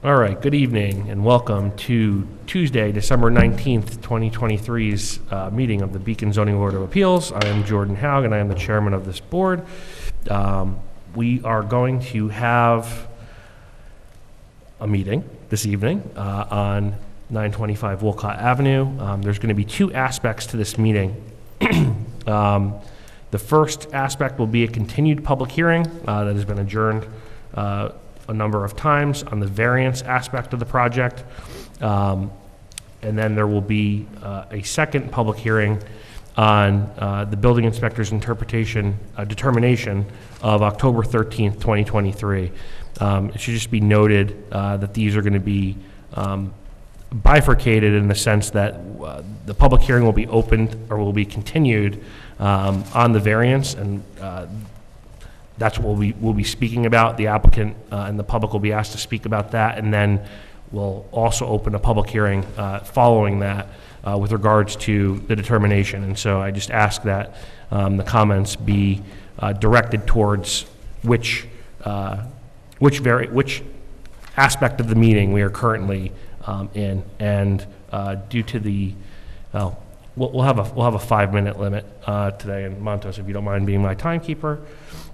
All right, good evening and welcome to Tuesday, December 19th, 2023's meeting of the Beacon Zoning Board of Appeals. I am Jordan Haug and I am the chairman of this board. We are going to have a meeting this evening on 925 Wolcott Avenue. There's going to be two aspects to this meeting. The first aspect will be a continued public hearing that has been adjourned a number of times on the variance aspect of the project. And then there will be a second public hearing on the building inspector's determination of October 13th, 2023. It should just be noted that these are going to be bifurcated in the sense that the public hearing will be opened or will be continued on the variance, and that's what we'll be speaking about. The applicant and the public will be asked to speak about that, and then we'll also open a public hearing following that with regards to the determination. And so I just ask that the comments be directed towards which aspect of the meeting we are currently in, and due to the we'll have a 5-minute limit today, and Montos, if you don't mind being my timekeeper.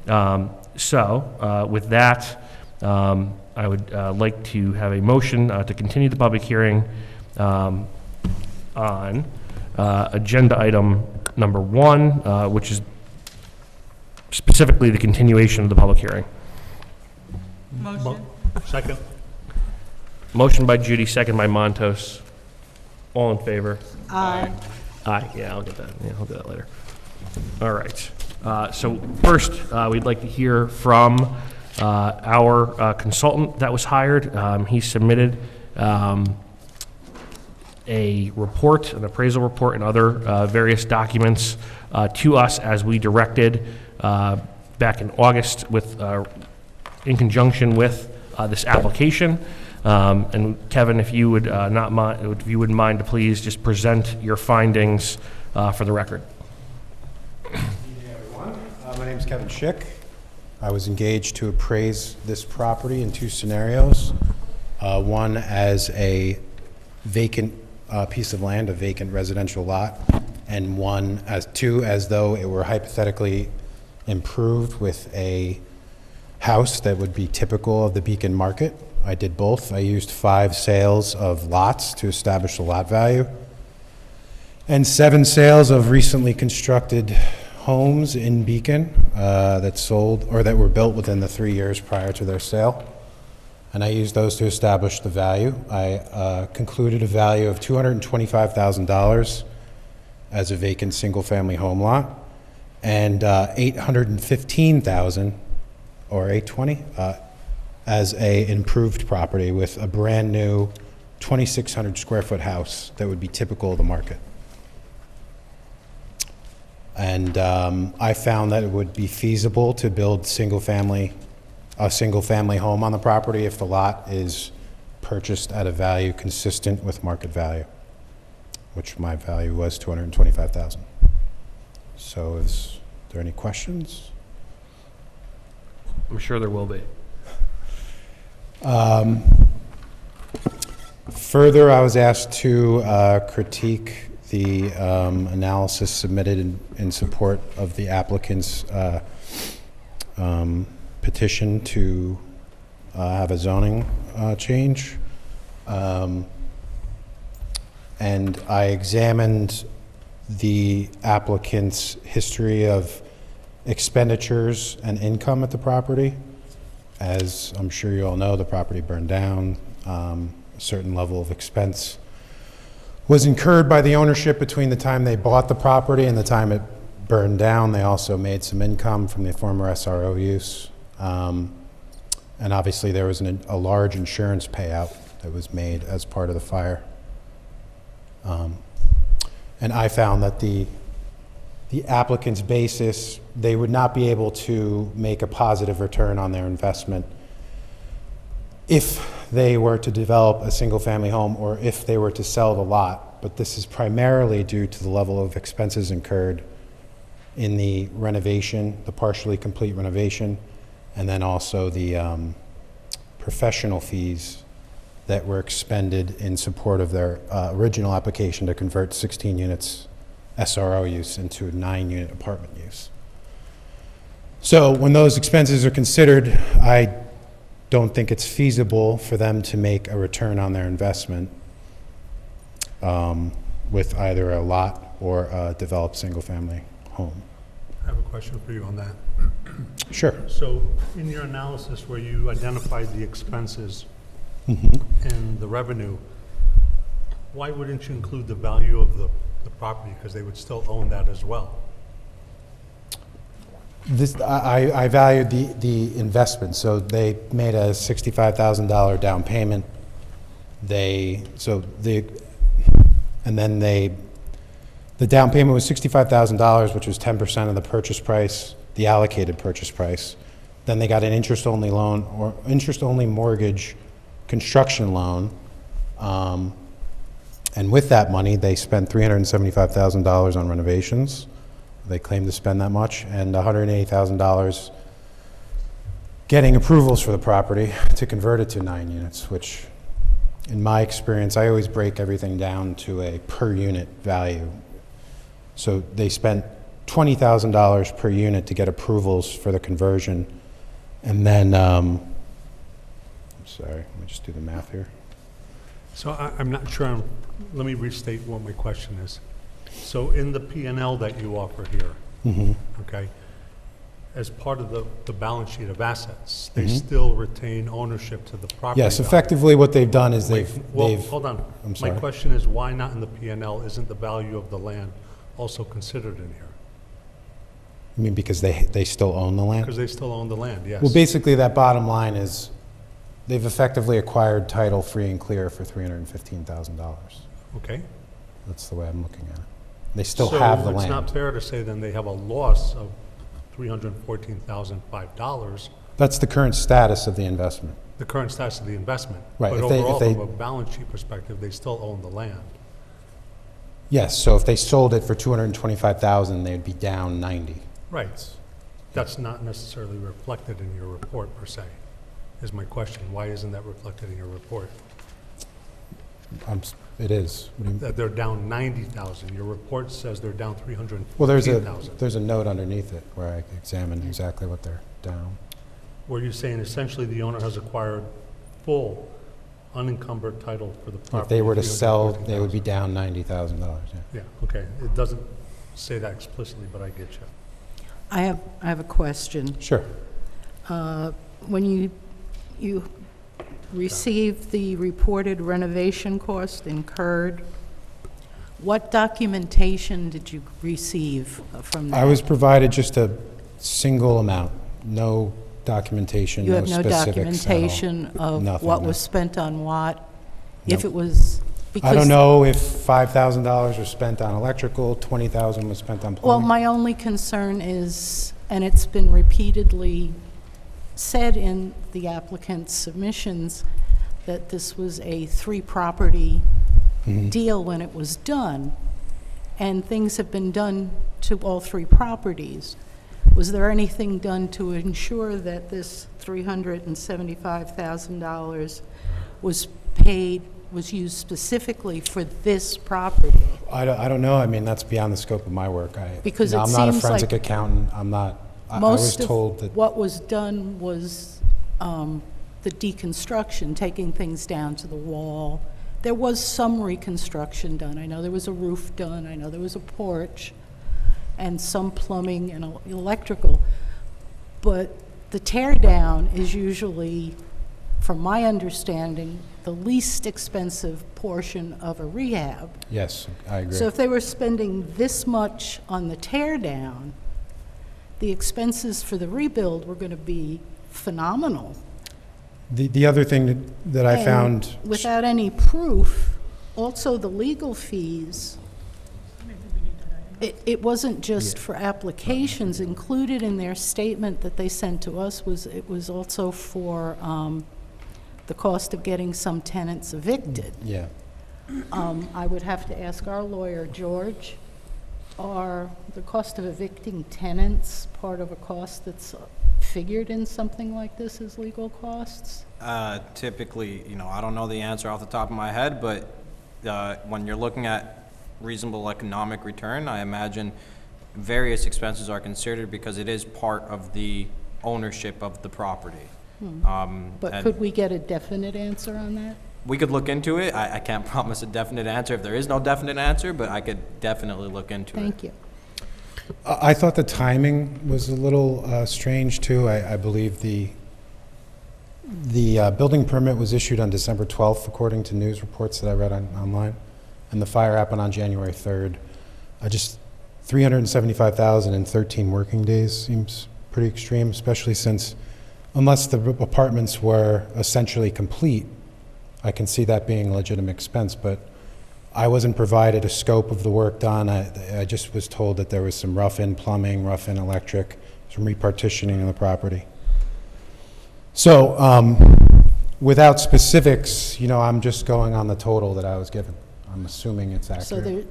With that, I would like to have a motion to continue the public hearing on agenda item number 1, which is specifically the continuation of the public hearing. Motion. Second. Motion by Judy, second by Montos. All in favor? Aye. Aye, yeah, I'll get that. Yeah, I'll do that later. All right. So first, we'd like to hear from our consultant that was hired. He submitted a report, an appraisal report, and other various documents to us as we directed back in August in conjunction with this application. And Kevin, if you would if you wouldn't mind to please just present your findings for the record. Good evening, everyone. My name is Kevin Schick. I was engaged to appraise this property in 2 scenarios. One as a vacant piece of land, a vacant residential lot, and two as though it were hypothetically improved with a house that would be typical of the Beacon market. I did both. I used 5 sales of lots to establish the lot value, and 7 sales of recently constructed homes in Beacon that sold or that were built within the 3 years prior to their sale. And I used those to establish the value. I concluded a value of $225,000 as a vacant single-family home lot, and $815,000 or $820,000 as a improved property with a brand new 2,600 square foot house that would be typical of the market. And I found that it would be feasible to build a single family home on the property if the lot is purchased at a value consistent with market value, which my value was $225,000. So is there any questions? I'm sure there will be. Further, I was asked to critique the analysis submitted in support of the applicant's petition to have a zoning change. And I examined the applicant's history of expenditures and income at the property. As I'm sure you all know, the property burned down. A certain level of expense was incurred by the ownership between the time they bought the property and the time it burned down. They also made some income from the former SRO use. And obviously there was a large insurance payout that was made as part of the fire. And I found that the applicant's basis, they would not be able to make a positive return on their investment if they were to develop a single-family home or if they were to sell the lot. But this is primarily due to the level of expenses incurred in the renovation, the partially complete renovation, and then also the professional fees that were expended in support of their original application to convert 16 units SRO use into a 9-unit apartment use. So when those expenses are considered, I don't think it's feasible for them to make a return on their investment with either a lot or a developed single-family home. I have a question for you on that. Sure. So in your analysis where you identified the expenses and the revenue, why wouldn't you include the value of the property? Because they would still own that as well. This, I valued the investment, so they made a $65,000 down payment. The down payment was $65,000, which was 10% of the purchase price, the allocated purchase price. Then they got an interest-only loan or interest-only mortgage construction loan. And with that money, they spent $375,000 on renovations. They claimed to spend that much, and $180,000 getting approvals for the property to convert it to 9 units, which, in my experience, I always break everything down to a per unit value. So they spent $20,000 per unit to get approvals for the conversion, and then, I'm sorry, let me just do the math here. So I'm not sure, let me restate what my question is. So in the P&L that you offer here, okay, as part of the balance sheet of assets, they still retain ownership to the property Yes, value. effectively what they've done is Wait, well, they've, hold on. I'm My sorry. question is, why not in the P&L isn't the value of the land also considered in here? I mean, because they still own the land? Because they still own the land, yes. Well, basically, that bottom line is they've effectively acquired title free and clear for $315,000. Okay. That's the way I'm looking at it. They still have the So it's not land. fair to say then they have a loss of $314,005, That's the current status of the investment. the current status of the investment. Right, But if they- overall, if they- from a balance sheet perspective, they still own the land. Yes, so if they sold it for $225,000, they'd be down 90. Right. That's not necessarily reflected in your report per se, is my question. Why isn't that reflected in your report? It is. What do you- That they're down 90,000. Your report says they're down Well, there's 314,000. a note underneath it where I examine exactly what they're down. Where you're saying essentially the owner has acquired full unencumbered title for the property. If they were to sell, they would be 314,000. down $90,000, yeah. Yeah, okay. It doesn't say that explicitly, but I get you. I have a question. Sure. When you received the reported renovation cost incurred, what documentation did you receive from that? I was provided just a single amount, no documentation, You no have no specifics at all. documentation of Nothing, what no. was spent on what? If Nope. it was, I because... don't know if $5,000 was spent on electrical, $20,000 was spent on Well, plumbing. my only concern is, and it's been repeatedly said in the applicant's submissions, that this was a 3-property deal when it was done, and things have been done to all 3 properties. Was there anything done to ensure that this $375,000 was paid, was used specifically for this property? I don't know. I mean, that's beyond the scope of my work. Because it I'm not a seems forensic like accountant. I'm not, I was Most told of that, what was done was the deconstruction, taking things down to the wall. There was some reconstruction done. I know there was a roof done. I know there was a porch and some plumbing and electrical. But the tear down is usually, from my understanding, the least expensive portion of a rehab. yes, I agree. So if they were spending this much on the tear down, the expenses for the rebuild were going to be phenomenal. The other thing that I And found, without any proof, also the legal fees, it wasn't just for applications. Included in their statement that they sent to us was, it was also for the cost of getting some tenants evicted. yeah. I would have to ask our lawyer, George, are the cost of evicting tenants part of a cost that's figured in something like this as legal costs? Typically, I don't know the answer off the top of my head, but when you're looking at reasonable economic return, I imagine various expenses are considered because it is part of the ownership of the property. But And could we get a definite answer on that? we could look into it. I can't promise a definite answer if there is no definite answer, but I could definitely look into it. Thank you. I thought the timing was a little strange, too. I believe the building permit was issued on December 12th, according to news reports that I read online, and the fire happened on January 3rd. Just 375,000 in 13 working days seems pretty extreme, especially since, unless the apartments were essentially complete, I can see that being a legitimate expense, but I wasn't provided a scope of the work done. I just was told that there was some rough-in plumbing, rough-in electric, some repartitioning of the property. So, without specifics, I'm just going on the total that I was given. I'm assuming it's So accurate.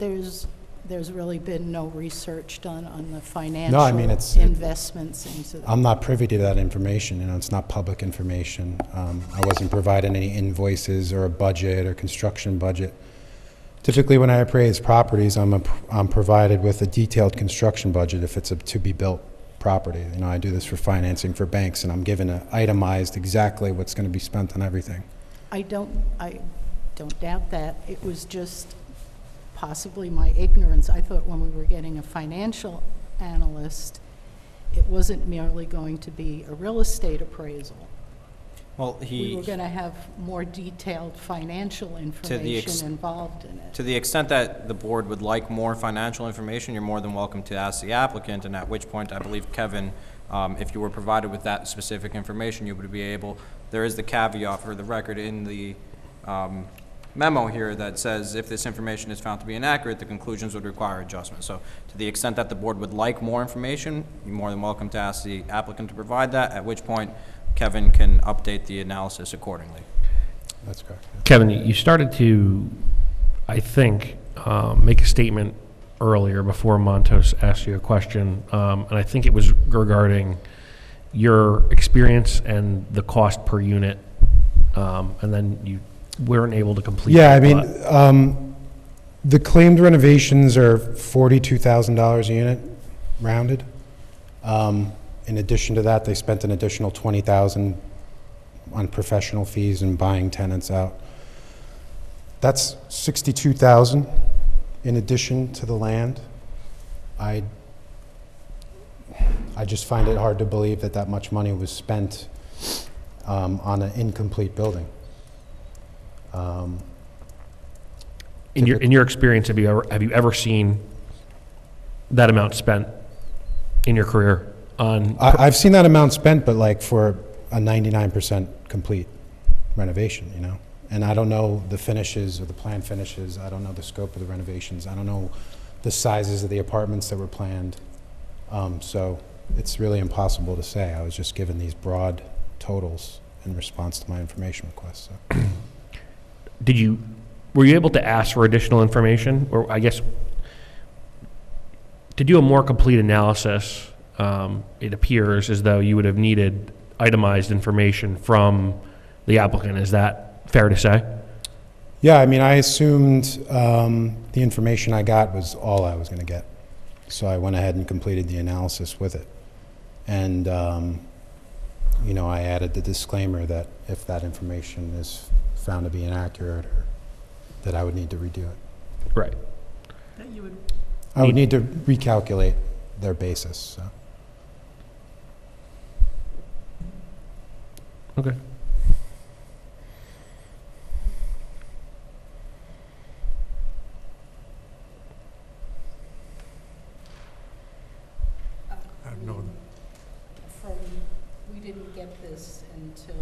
there's really been no research done on the No, I financial mean, investments into the... I'm not privy to that information, it's not public information. I wasn't provided any invoices or a budget or construction budget. Typically, when I appraise properties, I'm provided with a detailed construction budget if it's a to-be-built property. I do this for financing for banks, and I'm given itemized exactly what's going to be spent on everything. I don't doubt that. It was just possibly my ignorance. I thought when we were getting a financial analyst, it wasn't merely going to be a real estate appraisal. Well, We were going to have more detailed financial information involved in it. to the extent that the board would like more financial information, you're more than welcome to ask the applicant, and at which point I believe Kevin, if you were provided with that specific information, you would be able, there is the caveat for the record in the memo here that says if this information is found to be inaccurate, the conclusions would require adjustment. So to the extent that the board would like more information, you're more than welcome to ask the applicant to provide that, at which point Kevin can update the analysis accordingly. That's correct. Kevin, you started to, I think, make a statement earlier before Montos asked you a question, and I think it was regarding your experience and the cost per unit, and then you weren't able to complete. Yeah, I the mean, plot. the claimed renovations are $42,000 a unit, rounded. In addition to that, they spent an additional $20,000 on professional fees and buying tenants out. That's $62,000 in addition to the land. I just find it hard to believe that that much money was spent on an incomplete building. In your experience, have you ever seen that amount spent in your career on? I've seen that amount spent, but like for a 99% complete renovation, And I don't know the finishes or the planned finishes. I don't know the scope of the renovations. I don't know the sizes of the apartments that were planned. So it's really impossible to say. I was just given these broad totals in response to my information request. So. Were you able to ask for additional information? Or I guess, to do a more complete analysis, it appears as though you would have needed itemized information from the applicant. Is that fair to say? Yeah, I mean, I assumed the information I got was all I was going to get. So I went ahead and completed the analysis with it. And, I added the disclaimer that if that information is found to be inaccurate, or that I would need to redo it. Right. I would need to recalculate their basis, so. Okay. I have no, We didn't get this until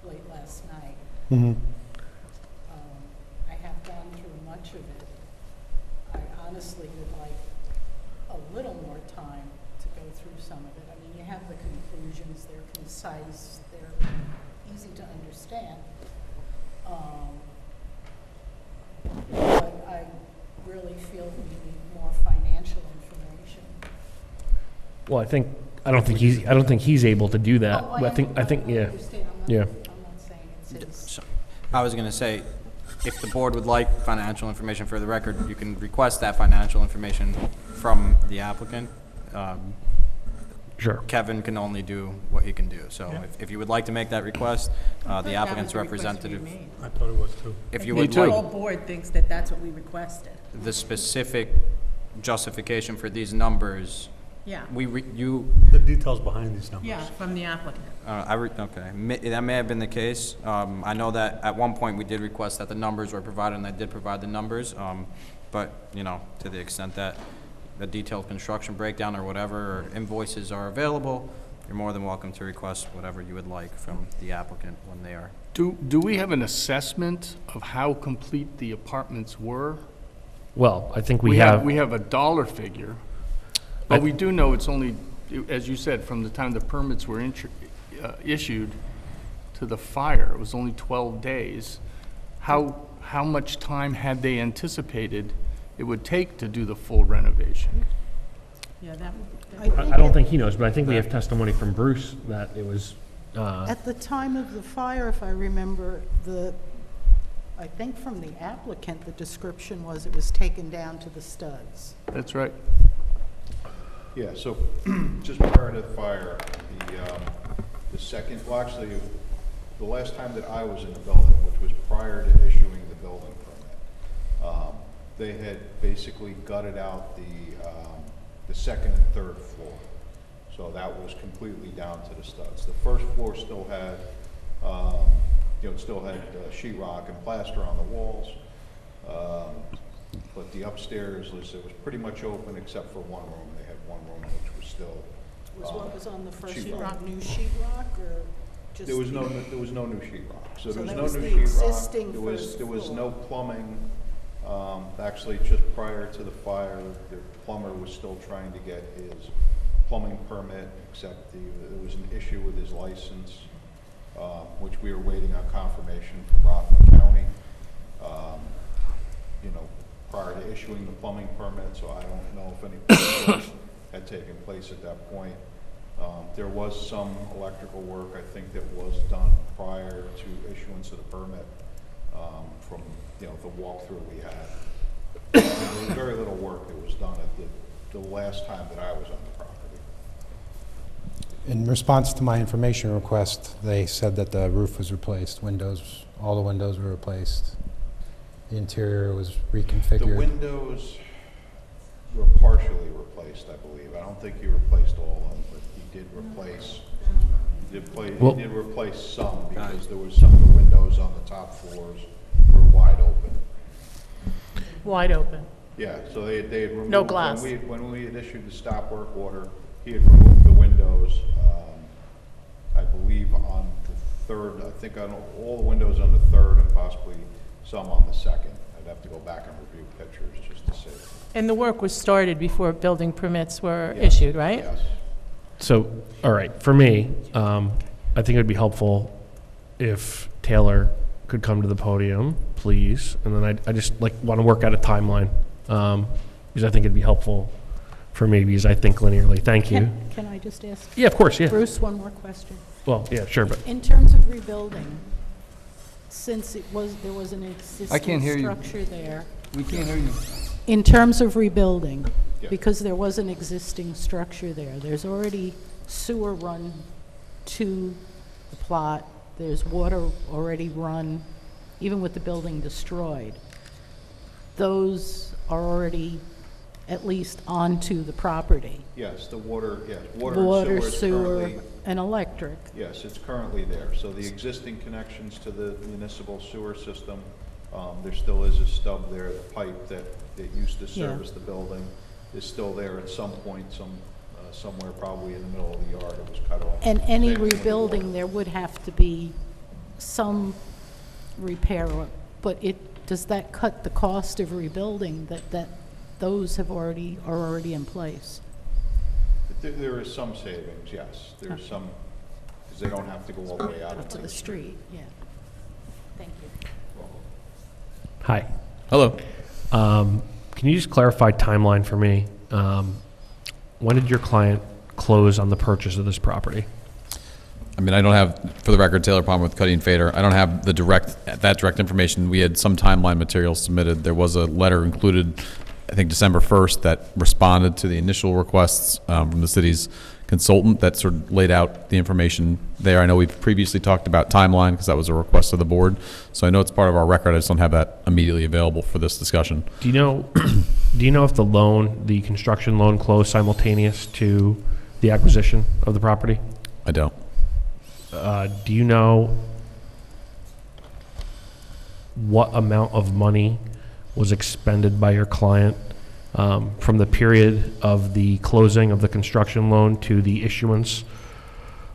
late last night. Mm-hmm. I have gone through much of it. I honestly would like a little more time to go through some of it. I mean, you have the conclusions, they're concise, they're easy to understand. But I really feel we need more financial information. Well, I think I don't think he's able to do that. Oh, But I think, yeah, understand. yeah. I'm not saying it's his. So, I was going to say, if the board would like financial information for the record, you can request that financial information from the applicant. Sure. Kevin can only do what he can do. So if you would like to make that request, the applicant's representative, I thought it was too. if you The would whole like board thinks that that's what we requested. the specific justification for these numbers, Yeah, The details behind these numbers. yeah, from the applicant. okay, that may have been the case. I know that at one point we did request that the numbers were provided, and I did provide the numbers. But, you know, to the extent that a detailed construction breakdown or whatever, or invoices are available, you're more than welcome to request whatever you would like from the applicant when they are. Do we have an assessment of how complete the apartments were? Well, I think we have, We have a dollar figure, but we do know it's only, as you said, from the time the permits were issued to the fire, it was only 12 days. How much time had they anticipated it would take to do the full renovation? Yeah, that, I don't think he knows, but I think we have testimony from Bruce that it was, At the time of the fire, if I remember, I think from the applicant, the description was it was taken down to the studs. That's right. Yeah, so just prior to the fire, the second, well, actually, the last time that I was in the building, which was prior to issuing the building permit, they had basically gutted out the second and third floor. So that was completely down to the studs. The first floor still had, sheet rock and plaster on the walls. But the upstairs it was pretty much open except for one room. They had one room which was still. Was what was on the first sheet floor, rock. new sheet rock, or just? There was no new sheet rock. So So there was that no was new the sheet rock. existing There was first floor. no plumbing. Actually, just prior to the fire, the plumber was still trying to get his plumbing permit, except there was an issue with his license, which we were waiting on confirmation from Rockland County. Prior to issuing the plumbing permit, so I don't know if any work had taken place at that point. There was some electrical work, I think, that was done prior to issuance of the permit, from, the walkthrough we had. There was very little work that was done at the last time that I was on the property. In response to my information request, they said that the roof was replaced, all the windows were replaced. The interior was The reconfigured. windows were partially replaced, I believe. I don't think he replaced all of them, but he did replace, Well- he did replace some, because there was some of the windows on the top floors were wide open. wide open. Yeah, so they had removed. No glass. When we had issued the stop work order, he had removed the windows, I believe on the third, I think on all the windows on the third and possibly some on the second. I'd have to go back and review pictures just to see. And the work was started before building permits were Yes, issued, right? Yes. so, all right, for me, I think it'd be helpful if Taylor could come to the podium, please, and then I just want to work out a timeline, because I think it'd be helpful for me, because I think linearly. Thank you. Can I just ask Yeah, of course, yeah. Bruce one more question? Well, yeah, sure, but In terms of rebuilding, since there was an I can't hear existing you. structure there, We can't hear you. in terms of rebuilding, Yeah. because there was an existing structure there, there's already sewer run to the plot, there's water already run, even with the building destroyed. Those are already at least onto the property. Yes, the water, yes, Water, water and sewer is sewer, currently, and electric. yes, it's currently there. So the existing connections to the municipal sewer system, there still is a stub there, the pipe that used to Yeah. service the building is still there at some point, somewhere probably in the middle of the yard, it was cut off. And any Same thing with the rebuilding, water. there would have to be some repair, but does that cut the cost of rebuilding, that those are already in place? There is some savings, yes. There's some, because they don't have to go all the way out Up into to the street, yeah. Thank you. hi. Hello. Can you just clarify timeline for me? When did your client close on the purchase of this property? I mean, I don't have, for the record, Taylor Palmer with Cuddy and Fader, I don't have that direct information. We had some timeline materials submitted. There was a letter included, I think, December 1st that responded to the initial requests from the city's consultant that sort of laid out the information there. I know we've previously talked about timeline because that was a request of the board. So I know it's part of our record. I just don't have that immediately available for this discussion. Do you know, do you know if the construction loan closed simultaneous to the acquisition of the property? I don't. Do you know what amount of money was expended by your client from the period of the closing of the construction loan to the issuance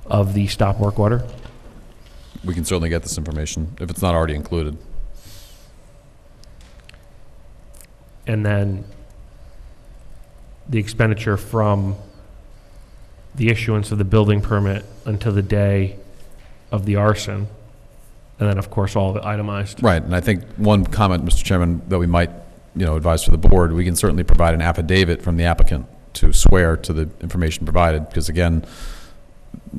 of the stop work order? We can certainly get this information if it's not already included. And then the expenditure from the issuance of the building permit until the day of the arson, and then, of course, all of it itemized. Right, and I think one comment, Mr. Chairman, that we might, advise to the board, we can certainly provide an affidavit from the applicant to swear to the information provided, because again,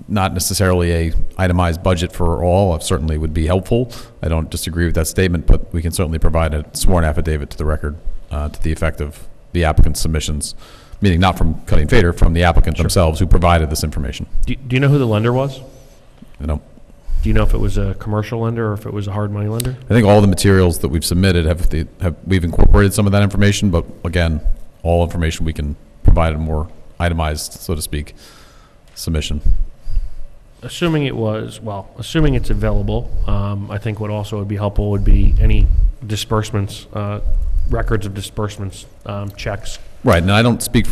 not necessarily a itemized budget for all, certainly would be helpful. I don't disagree with that statement, but we can certainly provide a sworn affidavit to the record to the effect of the applicant's submissions, meaning not from Cuddy and Fader, from the applicant themselves who provided this information. Do you know who the lender was? I don't. Do you know if it was a commercial lender or if it was a hard money lender? I think all the materials that we've submitted we've incorporated some of that information, but again, all information we can provide a more itemized, so to speak, submission. Assuming it's available, I think what also would be helpful would be any disbursements, records of disbursements, checks. Right, and I don't speak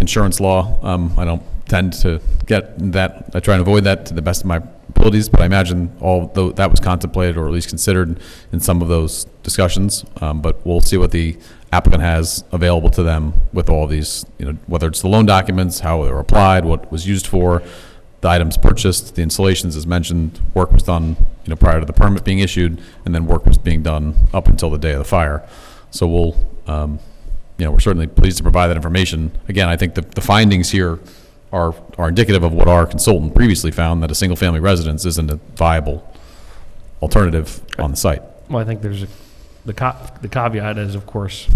insurance law. I don't tend to get that. I try and avoid that to the best of my abilities, but I imagine although that was contemplated or at least considered in some of those discussions. But we'll see what the applicant has available to them with all these, whether it's the loan documents, how they were applied, what was used for, the items purchased, the installations as mentioned, work was done, prior to the permit being issued, and then work was being done up until the day of the fire. So we'll, we're certainly pleased to provide that information. Again, I think the findings here are indicative of what our consultant previously found, that a single-family residence isn't a viable alternative on the site. Well, I think there's the caveat is, of course,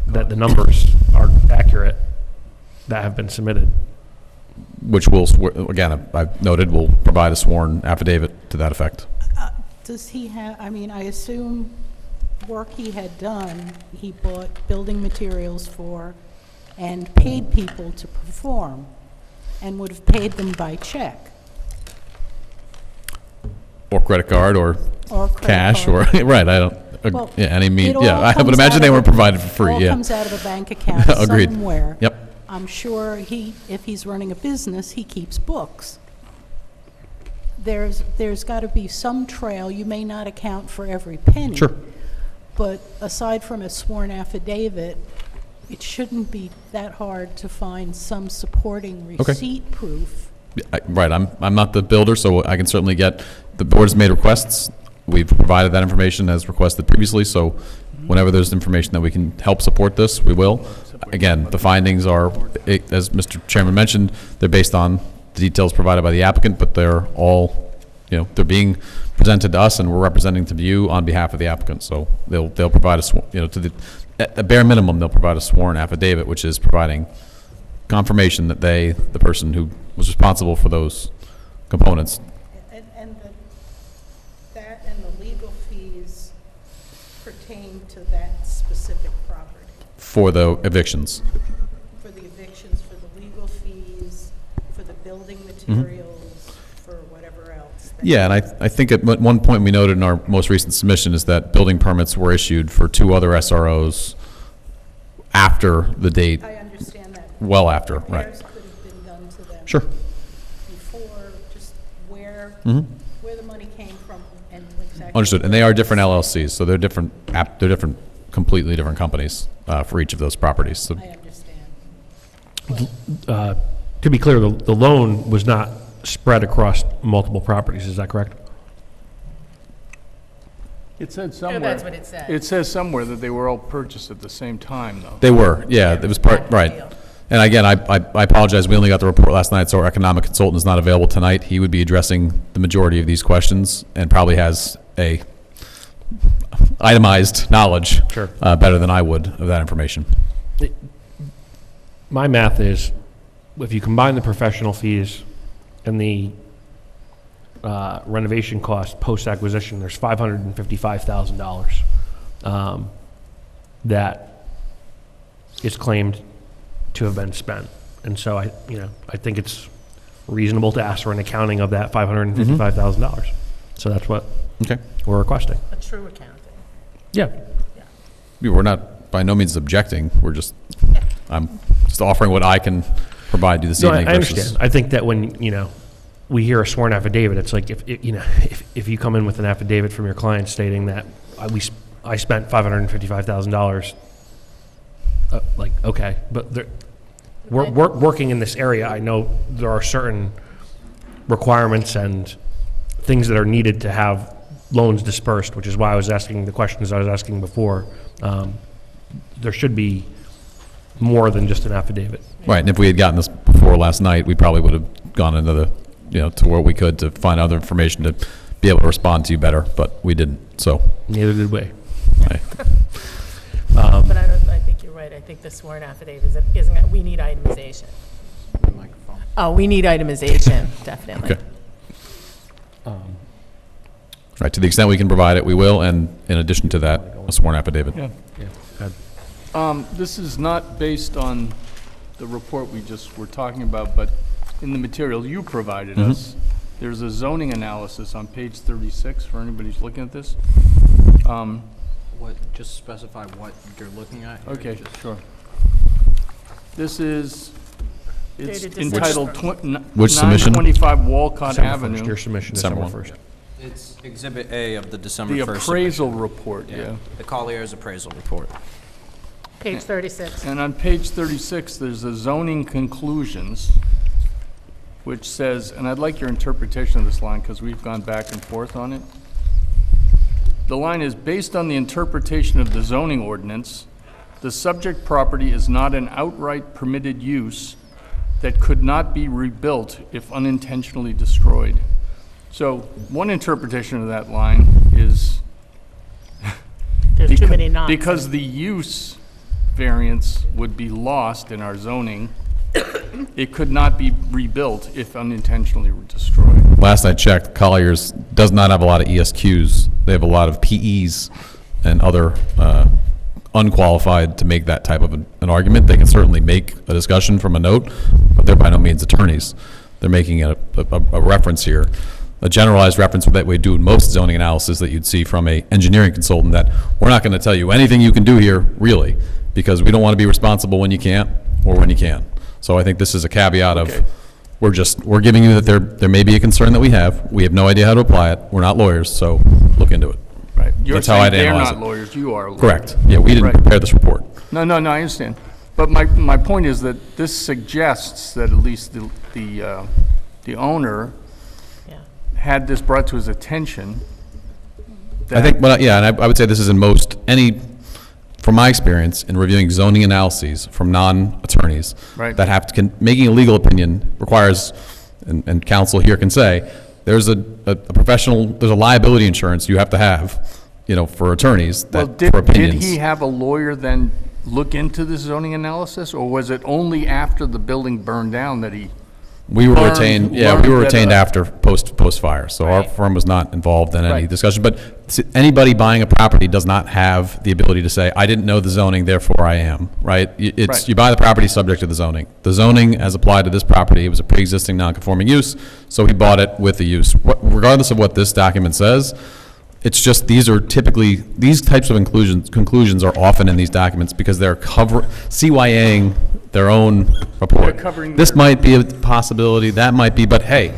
that the numbers are accurate that have been submitted. Which will, again, I've noted, will provide a sworn affidavit to that effect. Does he have, I assume work he had done, he bought building materials for and paid people to perform and would have paid them by check. Or credit card or Credit cash card. or, right, I don't, Well, any means, it all yeah, I would comes imagine out they of weren't a- provided for free, All yeah. comes out of a bank account Agreed. somewhere. Yep. I'm sure if he's running a business, he keeps books. There's got to be some trail. You may not account for every penny. Sure. But aside from a sworn affidavit, it shouldn't be that hard to find some supporting Okay. receipt proof. Right, I'm not the builder, so I can certainly get, the board has made requests. We've provided that information as requested previously, so whenever there's information that we can help support this, we will. Again, the findings are, as Mr. Chairman mentioned, they're based on the details provided by the applicant, but they're all, they're being presented to us and we're representing to you on behalf of the applicant. So they'll provide at the bare minimum, they'll provide a sworn affidavit, which is providing confirmation that the person who was responsible for those components. And that and the legal fees pertain to that specific property. For the evictions. For the evictions, for the legal fees, for the building materials, for whatever else. Yeah, and I think at one point we noted in our most recent submission is that building permits were issued for 2 other SROs after the date, I understand that. well after, right. Repairs could have been done to them. Sure. Before, just where the money came from and exactly. Understood, and they are different LLCs, so they're different, completely different companies for each of those properties. So I understand. To be clear, the loan was not spread across multiple properties, is that correct? It said somewhere. that's what it said. It says somewhere that they were all purchased at the same time, though. they were, yeah, it was part, right. And again, I apologize, we only got the report last night, so our economic consultant is not available tonight. He would be addressing the majority of these questions and probably has a itemized knowledge. Sure. Better than I would of that information. My math is, if you combine the professional fees and the renovation cost post-acquisition, there's $555,000 that is claimed to have been spent. And so I think it's reasonable to ask for an accounting of that $555,000. So that's what Okay. we're requesting. A true accounting. Yeah. We're not by no means objecting. I'm just offering what I can provide you this No, evening. I versus- understand. I think that when, we hear a sworn affidavit, it's like if you come in with an affidavit from your client stating that I spent $555,000, like, okay, but we're working in this area. I know there are certain requirements and things that are needed to have loans dispersed, which is why I was asking the questions I was asking before. There should be more than just an affidavit. Right, and if we had gotten this before last night, we probably would have gone into the, to where we could to find other information to be able to respond to you better, but we didn't, so. Neither did we. I- But I think you're right. I think the sworn affidavit isn't, we need itemization. Microphone. Oh, we need itemization, definitely. Okay. Right, to the extent we can provide it, we will, and in addition to that, a sworn affidavit. Yeah. Yeah. Good. This is not based on the report we just were talking about, but in the material you provided us, there's a zoning analysis on page 36 for anybody who's looking at this. Just specify what you're looking at here. Okay, sure. This is, it's Dated December entitled Which submission? 925 Walcott December 1st. Avenue. Your submission, December December 1st. 1st. It's Exhibit A of the December 1st. The submission. appraisal report, yeah. The Collier's appraisal report. Page 36. And on page 36, there's a zoning conclusions, which says, and I'd like your interpretation of this line because we've gone back and forth on it. The line is, based on the interpretation of the zoning ordinance, the subject property is not an outright permitted use that could not be rebuilt if unintentionally destroyed. So one interpretation of that line is There's too many knots. because the use variance would be lost in our zoning, it could not be rebuilt if unintentionally destroyed. Last I checked, Colliers does not have a lot of ESQs. They have a lot of PEs and other unqualified to make that type of an argument. They can certainly make a discussion from a note, but they're by no means attorneys. They're making a reference here, a generalized reference that we do in most zoning analysis that you'd see from a engineering consultant, that we're not going to tell you anything you can do here, really, because we don't want to be responsible when you can't or when you can. So I think this is a caveat Okay. of, we're giving you that there may be a concern that we have. We have no idea how to apply it. We're not lawyers, so look into it. Right. You're That's how saying I'd they're analyze not it. lawyers, you are a lawyer. Correct. Yeah, we didn't Right. prepare this report. No, I understand. But my point is that this suggests that at least the owner Yeah. had this brought to his attention. I think, well, yeah, and I would say this is in from my experience in reviewing zoning analyses from non-attorneys, Right. that making a legal opinion requires, and counsel here can say, there's a professional, there's a liability insurance you have to have, for attorneys Well, that, for did opinions. he have a lawyer then look into this zoning analysis, or was it only after the building burned down that he? We were learned- retained, we learned were that, retained after post-fire, so our Right. firm was not involved in any Right. discussion. But anybody buying a property does not have the ability to say, I didn't know the zoning, therefore I am, right? Right. You buy the property subject to the zoning. The zoning, as applied to this property, it was a pre-existing non-conforming use, so he bought it with the use. Regardless of what this document says, it's just, these types of conclusions are often in these documents because they're CYAing their own report. They're covering This their- might be a possibility, that might be, but hey,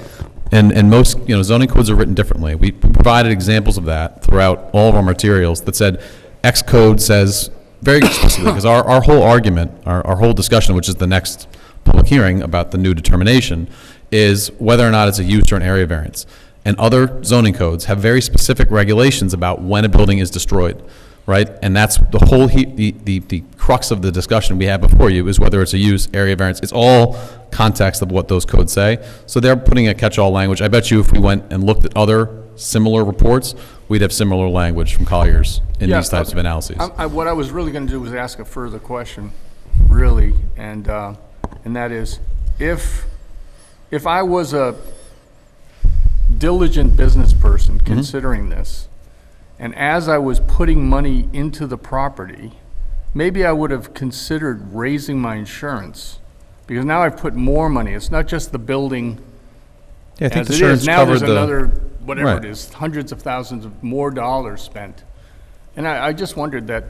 and most, zoning codes are written differently. We provided examples of that throughout all of our materials that said, X code says very explicitly, because our whole argument, our whole discussion, which is the next public hearing about the new determination, is whether or not it's a use or an area variance. And other zoning codes have very specific regulations about when a building is destroyed, right? And that's the whole, the crux of the discussion we have before you is whether it's a use, area variance. It's all context of what those codes say. So they're putting a catch-all language. I bet you if we went and looked at other similar reports, we'd have similar language from Colliers in these types of analyses. What I was really going to do was ask a further question, really, and that is, if I was a diligent business person considering this, and as I was putting money into the property, maybe I would have considered raising my insurance, because now I've put more money. It's not just the building Yeah, I think as the it insurance is. Now covered there's the. another, whatever Right. it is, hundreds of thousands of more dollars spent. And I just wondered that,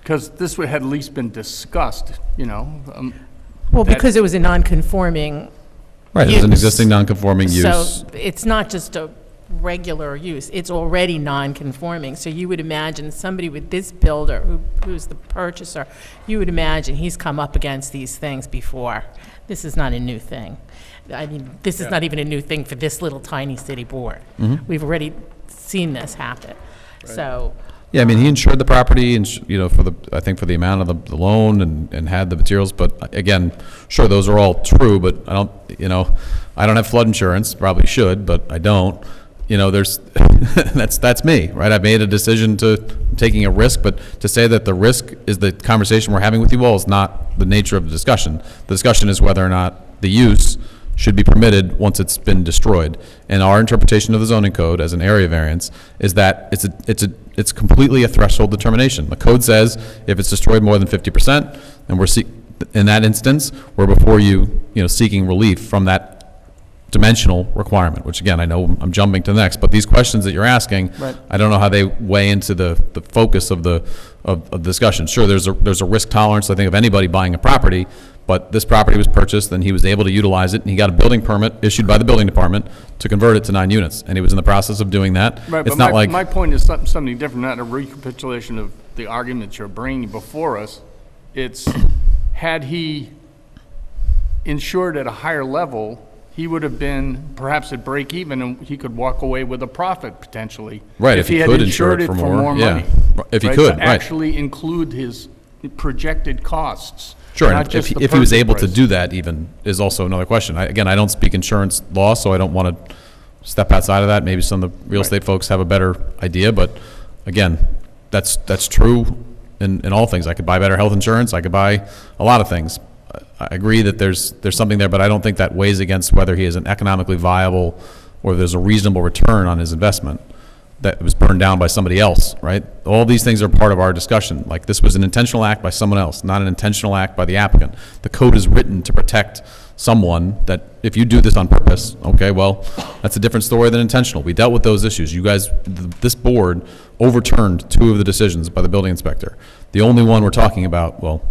because this had at least been discussed, you know. Well, that- because it was a non-conforming Right, there's an use. existing non-conforming use. So it's not just a regular use, it's already non-conforming. So you would imagine somebody with this builder, who's the purchaser, you would imagine he's come up against these things before. This is not a new thing. I mean, this is not even a new thing for this little tiny city board. We've already seen this happen. So, Yeah, I mean, he insured the property and, you know, I think for the amount of the loan and had the materials, but again, sure, those are all true, but I don't, you know, I don't have flood insurance, probably should, but I don't. You know, that's me, right? I've made a decision to taking a risk, but to say that the risk is the conversation we're having with you all is not the nature of the discussion. The discussion is whether or not the use should be permitted once it's been destroyed. And our interpretation of the zoning code as an area variance is that it's completely a threshold determination. The code says if it's destroyed more than 50%, and in that instance, we're before you know, seeking relief from that dimensional requirement, which again, I know I'm jumping to the next, but these questions that you're asking, Right. I don't know how they weigh into the focus of the discussion. Sure, there's a risk tolerance, I think, of anybody buying a property, but this property was purchased and he was able to utilize it, and he got a building permit issued by the building department to convert it to 9 units, and he was in the process of doing that. Right, It's but not like, my point is something different, not a recapitulation of the arguments you're bringing before us. It's, had he insured at a higher level, he would have been perhaps at break even, and he could walk away with a profit potentially. Right, if he had could insure it insured for more, yeah. money. If he right, could, to right. actually include his projected costs. sure, not and just the if he was purchase able to price. do that even is also another question. Again, I don't speak insurance law, so I don't want to step outside of that. Maybe some of the real estate folks have a better idea, but again, that's true in all things. I could buy better health insurance, I could buy a lot of things. I agree that there's something there, but I don't think that weighs against whether he is an economically viable or there's a reasonable return on his investment that was burned down by somebody else, right? All these things are part of our discussion. Like, this was an intentional act by someone else, not an intentional act by the applicant. The code is written to protect someone that if you do this on purpose, okay, well, that's a different story than intentional. We dealt with those issues. You guys, this board overturned 2 of the decisions by the building inspector. The only one we're talking about, well,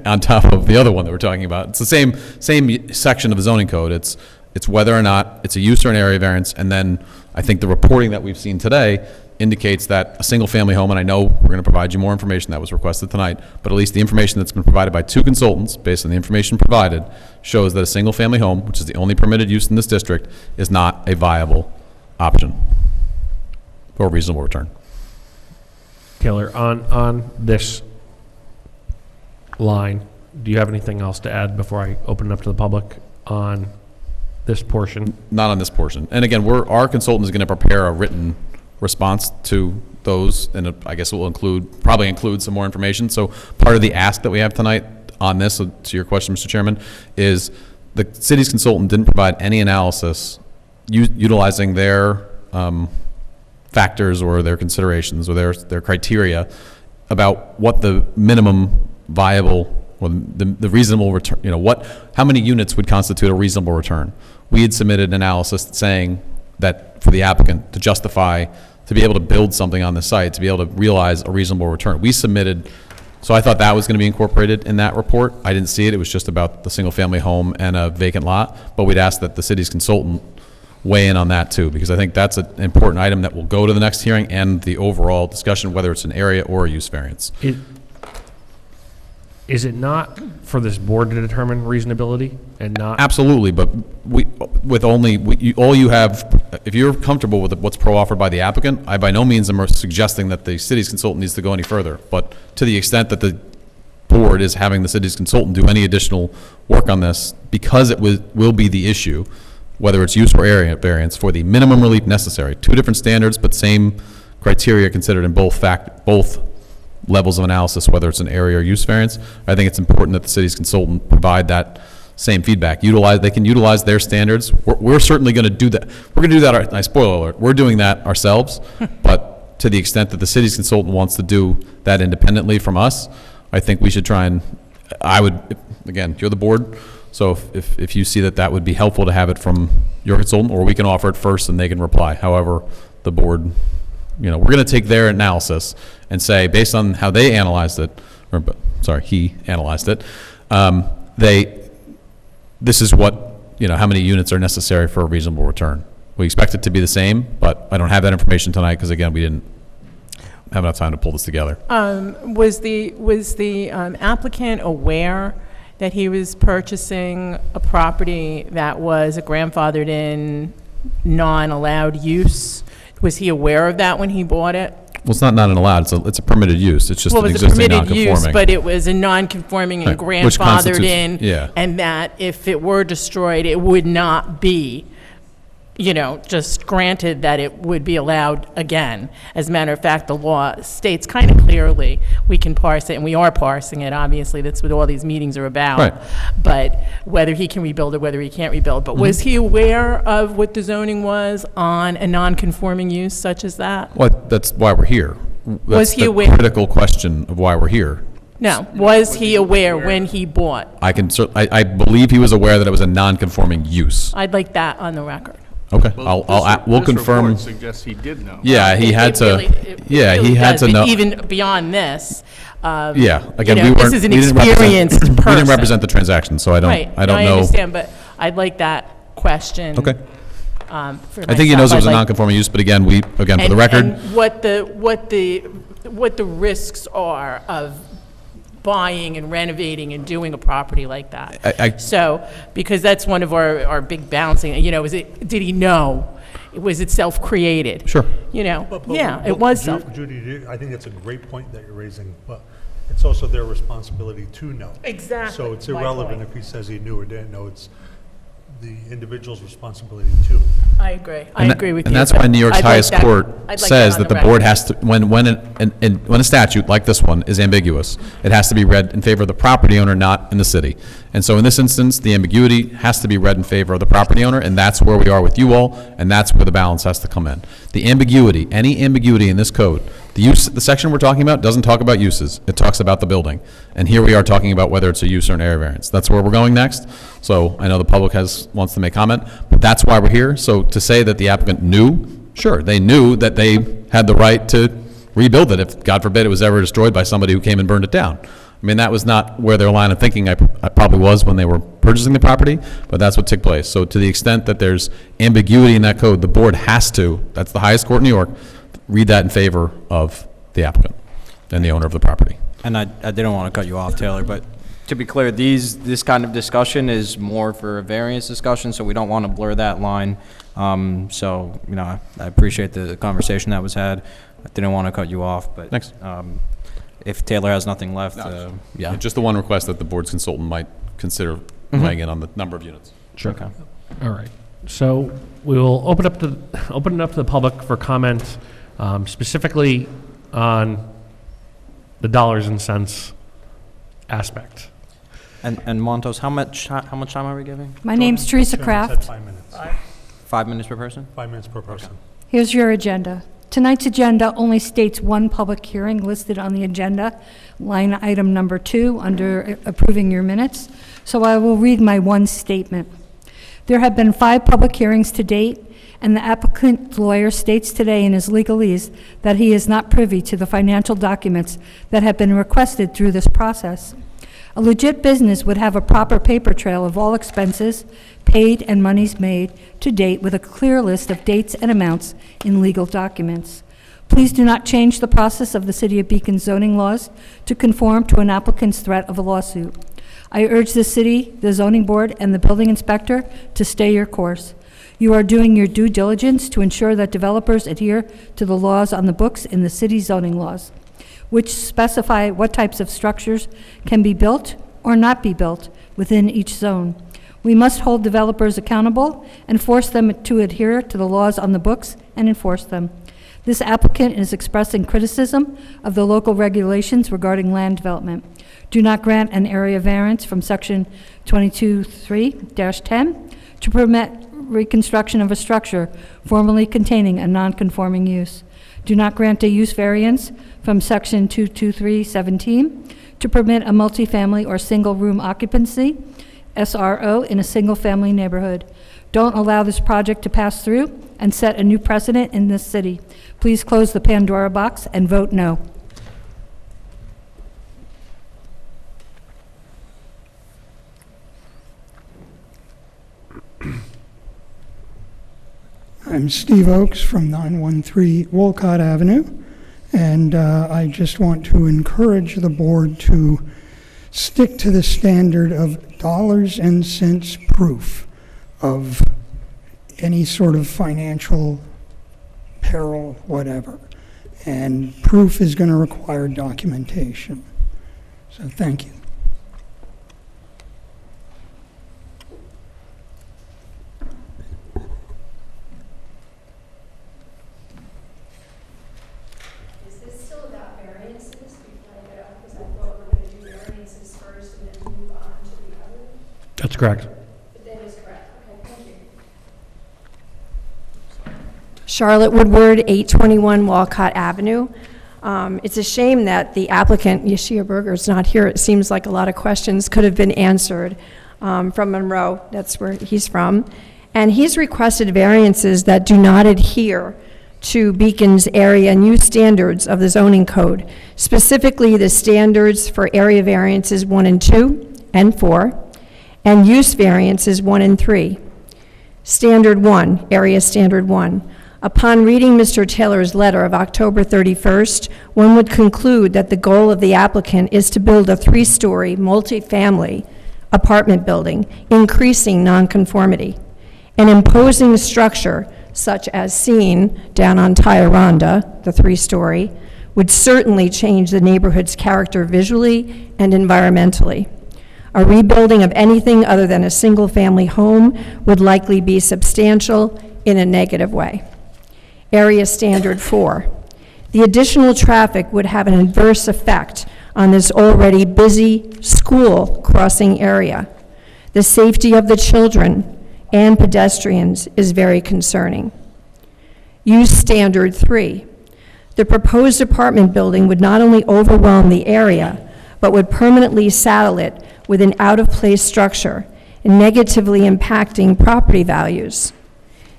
on top of the other one that we're talking about, it's the same section of the zoning code. It's whether or not it's a use or an area variance, and then I think the reporting that we've seen today indicates that a single-family home, and I know we're going to provide you more information that was requested tonight, but at least the information that's been provided by 2 consultants, based on the information provided, shows that a single-family home, which is the only permitted use in this district, is not a viable option or reasonable return. Taylor, on this line, do you have anything else to add before I open it up to the public on this portion? Not on this portion. And again, our consultant is going to prepare a written response to those, and I guess it will probably include some more information. So part of the ask that we have tonight on this, to your question, Mr. Chairman, is the city's consultant didn't provide any analysis utilizing their factors or their considerations or their criteria about what the minimum viable or the reasonable return, how many units would constitute a reasonable return. We had submitted an analysis saying that for the applicant to justify, to be able to build something on the site, to be able to realize a reasonable return. We submitted, so I thought that was going to be incorporated in that report. I didn't see it. It was just about the single-family home and a vacant lot, but we'd asked that the city's consultant weigh in on that too, because I think that's an important item that will go to the next hearing and the overall discussion, whether it's an area or a use variance. is it not for this board to determine reasonability and not? Absolutely, but all you have, if you're comfortable with what's pro-offered by the applicant, I by no means am suggesting that the city's consultant needs to go any further. But to the extent that the board is having the city's consultant do any additional work on this, because it will be the issue, whether it's use or area variance, for the minimum relief necessary. Two different standards, but same criteria considered in both levels of analysis, whether it's an area or use variance. I think it's important that the city's consultant provide that same feedback. They can utilize their standards. We're certainly going to do that. We're going to do that, spoiler alert, we're doing that ourselves, but to the extent that the city's consultant wants to do that independently from us, I think we should try and, again, you're the board, so if you see that would be helpful to have it from your consultant, or we can offer it first and they can reply. However, the board, we're going to take their analysis and say, based on how they analyzed it, he analyzed it, this is what, how many units are necessary for a reasonable return. We expect it to be the same, but I don't have that information tonight because, again, we didn't have enough time to pull this together. Was the applicant aware that he was purchasing a property that was a grandfathered in, non-allowed use? Was he aware of that when he bought it? Well, it's not an allowed, it's a permitted use. It's just an existing non-conforming. Well, it was a permitted use, but it was a non-conforming and Right, which grandfathered constitutes- in. yeah. And that if it were destroyed, it would not be, just granted that it would be allowed again. As a matter of fact, the law states kind of clearly, we can parse it, and we are parsing it, obviously, that's what all these meetings are about. Right. But whether he can rebuild or whether he can't rebuild. But was he aware of what the zoning was on a non-conforming use such as that? Well, that's why we're here. Was he That's aware? the critical question of why we're here. No. Was he aware when he bought? I believe he was aware that it was a non-conforming use. I'd like that on the record. Okay, Well, we'll this confirm. report suggests he did know. Yeah, he had It to, really- it yeah, really he had does, to but know. Even beyond this. Yeah, again, we this weren't. is an we didn't represent- experienced We didn't person. represent the transaction, so I Right. don't No, I know. understand, but I'd like that question. Okay. For I think he myself. knows it was I'd a like- non-conforming use, but again, for the and- record, and what the risks are of buying and renovating and doing a property like that. So, because that's one of our big balancing, did he know? Was it self-created? Sure. It was self. Judy, I think that's a great point that you're raising, but it's also their responsibility to know. Exactly. So it's my irrelevant point. if he says he knew or didn't know, it's the individual's responsibility too. I agree. I agree with you. And that's but why New York's I'd like highest that- court I'd like says on that the record. board has to, when a statute like this one is ambiguous, it has to be read in favor of the property owner, not in the city. And so in this instance, the ambiguity has to be read in favor of the property owner, and that's where we are with you all, and that's where the balance has to come in. The ambiguity, any ambiguity in this code, the section we're talking about doesn't talk about uses, it talks about the building. And here we are talking about whether it's a use or an area variance. That's where we're going next. So I know the public wants to make comment, but that's why we're here. So to say that the applicant knew, sure, they knew that they had the right to rebuild it if, God forbid, it was ever destroyed by somebody who came and burned it down. I mean, that was not where their line of thinking I probably was when they were purchasing the property, but that's what took place. So to the extent that there's ambiguity in that code, the board has to, that's the highest court in New York, read that in favor of the applicant and the owner of the property. And I didn't want to cut you off, Taylor, but to be clear, this kind of discussion is more for a variance discussion, so we don't want to blur that line. So, I appreciate the conversation that was had. I didn't want to cut you off, but. Thanks. If Taylor has nothing left, Yeah, just the one request that the board's consultant might consider weighing in on the number of units. Sure. Okay. All right. So we will open it up to the public for comment, specifically on the dollars and cents aspect. And Montos, how much time are we giving? My name's Teresa Chairman said Kraft. 5 minutes. 5 minutes per person? 5 minutes per person. Here's your agenda. Tonight's agenda only states one public hearing listed on the agenda, line item number 2, under approving your minutes. So I will read my one statement. There have been 5 public hearings to date, and the applicant's lawyer states today in his legalese that he is not privy to the financial documents that have been requested through this process. A legit business would have a proper paper trail of all expenses paid and monies made to date with a clear list of dates and amounts in legal documents. Please do not change the process of the City of Beacon zoning laws to conform to an applicant's threat of a lawsuit. I urge the city, the zoning board, and the building inspector to stay your course. You are doing your due diligence to ensure that developers adhere to the laws on the books in the city zoning laws, which specify what types of structures can be built or not be built within each zone. We must hold developers accountable and force them to adhere to the laws on the books and enforce them. This applicant is expressing criticism of the local regulations regarding land development. Do not grant an area variance from section 22(3)-10 to permit reconstruction of a structure formerly containing a non-conforming use. Do not grant a use variance from section 223(17) to permit a multifamily or single-room occupancy, SRO, in a single-family neighborhood. Don't allow this project to pass through and set a new precedent in this city. Please close the Pandora box and vote no. I'm Steve Oakes from 913 Wolcott Avenue, and I just want to encourage the board to stick to the standard of dollars and cents proof of any sort of financial peril, whatever. And proof is going to require documentation. So thank you. That's correct. That is correct. Okay, thank you. Charlotte Woodward, 821 Walcott Avenue. It's a shame that the applicant, Yashia Berger, is not here. It seems like a lot of questions could have been answered from Monroe. That's where he's from. And he's requested variances that do not adhere to Beacon's area and use standards of the zoning code, specifically the standards for area variances 1 and 2 and 4, and use variances 1 and 3. Standard 1, area standard 1. Upon reading Mr. Taylor's letter of October 31st, one would conclude that the goal of the applicant is to build a 3-story multifamily apartment building, increasing nonconformity. An imposing structure, such as seen down on Tioronda, the 3-story, would certainly change the neighborhood's character visually and environmentally. A rebuilding of anything other than a single-family home would likely be substantial in a negative way. Area standard 4. The additional traffic would have an adverse effect on this already busy school crossing area. The safety of the children and pedestrians is very concerning. Use standard 3. The proposed apartment building would not only overwhelm the area, but would permanently saddle it with an out-of-place structure, negatively impacting property values.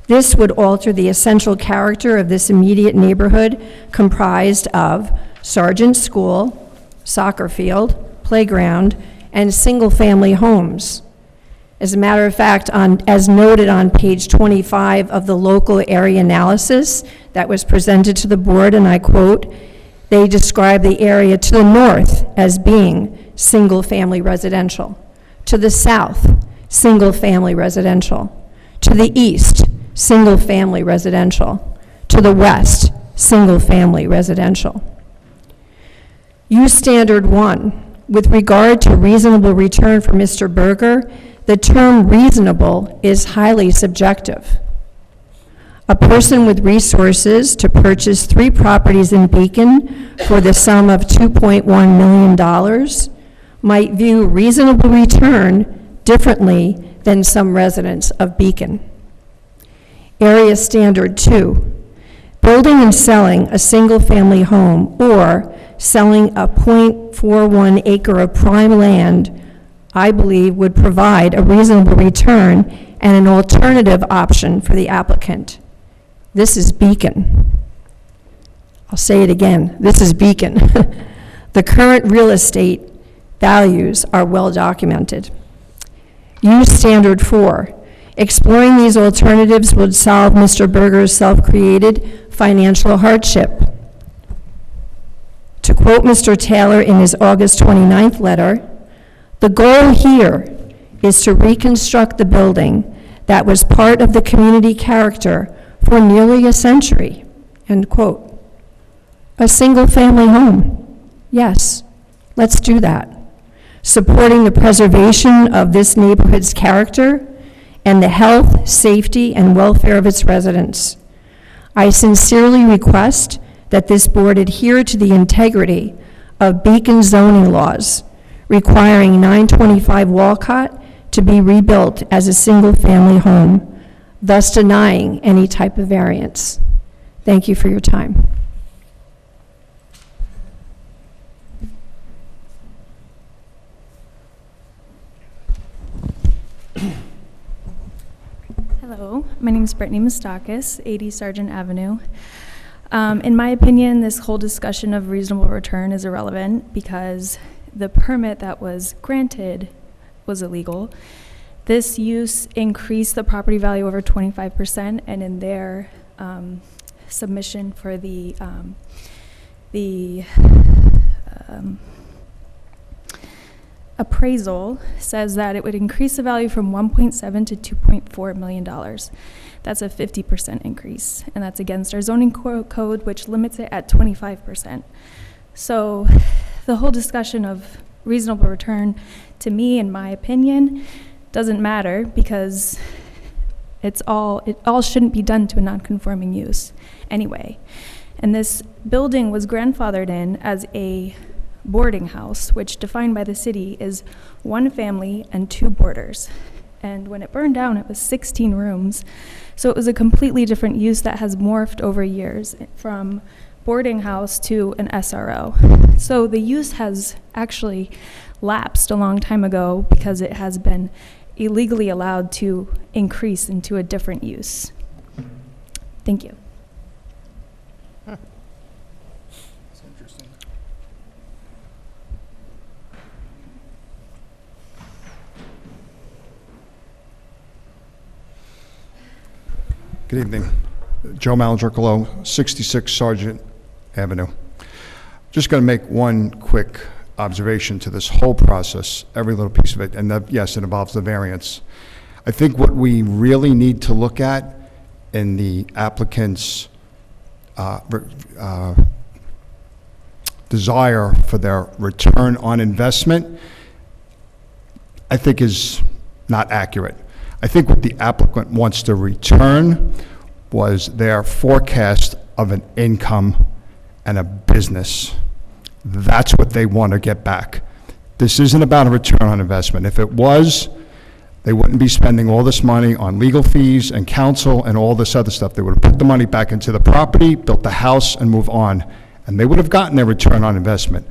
This would alter the essential character of this immediate neighborhood, comprised of Sargent School, soccer field, playground, and single-family homes. As a matter of fact, as noted on page 25 of the local area analysis that was presented to the board, and I quote, they describe the area to the north as being single-family residential, to the south, single-family residential, to the east, single-family residential, to the west, single-family residential. Use standard 1. With regard to reasonable return for Mr. Berger, the term reasonable is highly subjective. A person with resources to purchase 3 properties in Beacon for the sum of $2.1 million might view reasonable return differently than some residents of Beacon. Area standard 2. Building and selling a single-family home or selling a .41 acre of prime land, I believe, would provide a reasonable return and an alternative option for the applicant. This is Beacon. I'll say it again, this is Beacon. The current real estate values are well documented. Use standard 4. Exploring these alternatives would solve Mr. Berger's self-created financial hardship. quote Mr. Taylor in his August 29th letter, "The goal here is to reconstruct the building that was part of the community character for nearly a century," end quote. A single-family home. Yes, let's do that. Supporting the preservation of this neighborhood's character and the health, safety, and welfare of its residents. I sincerely request that this board adhere to the integrity of Beacon zoning laws, requiring 925 Walcott to be rebuilt as a single-family home, thus denying any type of variance. Thank you for your time. Hello, my name is Brittany Mustakis, 80 Sargent Avenue. In my opinion, this whole discussion of reasonable return is irrelevant because the permit that was granted was illegal. This use increased the property value over 25%, and in their submission for the appraisal says that it would increase the value from 1.7 to $2.4 million. That's a 50% increase, and that's against our zoning code, which limits it at 25%. So the whole discussion of reasonable return, to me, in my opinion, doesn't matter because it all shouldn't be done to a non-conforming use anyway. And this building was grandfathered in as a boarding house, which defined by the city is one family and 2 boarders. And when it burned down, it was 16 rooms. So it was a completely different use that has morphed over years from boarding house to an SRO. So the use has actually lapsed a long time ago because it has been illegally allowed to increase into a different use. Thank you. That's interesting. Good evening. Joe Malandricolo, 66 Sargent Avenue. Just going to make one quick observation to this whole process, every little piece of it, and that, yes, it involves the variance. I think what we really need to look at in the applicant's desire for their return on investment, I think is not accurate. I think what the applicant wants to return was their forecast of an income and a business. That's what they want to get back. This isn't about a return on investment. If it was, they wouldn't be spending all this money on legal fees and counsel and all this other stuff. They would have put the money back into the property, built the house, and move on. And they would have gotten their return on investment.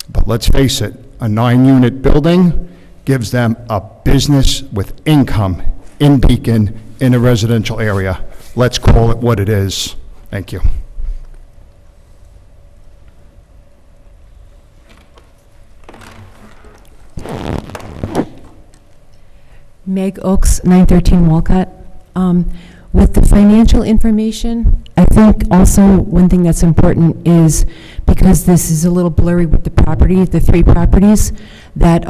But let's face it, a 9-unit building gives them a business with income in Beacon, in a residential area. Let's call it what it is. Thank you. Meg Oaks, 913 Walcott. With the financial information, I think also one thing that's important is, because this is a little blurry with the property, the 3 properties, that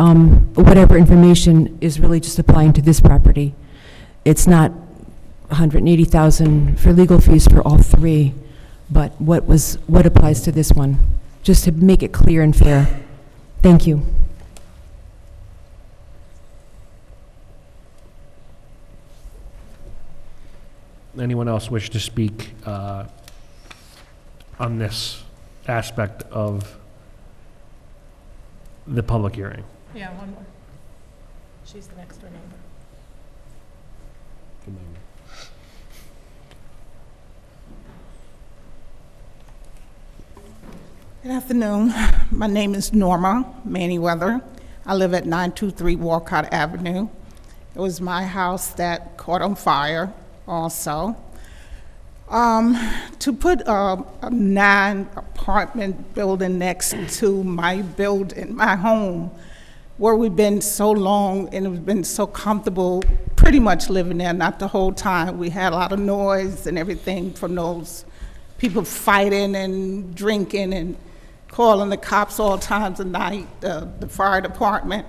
whatever information is really just applying to this property. It's not $180,000 for legal fees for all 3, but what applies to this one, just to make it clear and fair. Thank you. Anyone else wish to speak on this aspect of the public hearing? Yeah, one more. She's the next door neighbor. Good afternoon. My name is Norma Manyweather. I live at 923 Walcott Avenue. It was my house that caught on fire also. To put a 9-apartment building next to my building, my home, where we've been so long and we've been so comfortable pretty much living there, not the whole time. We had a lot of noise and everything from those people fighting and drinking and calling the cops all times of night, the fire department.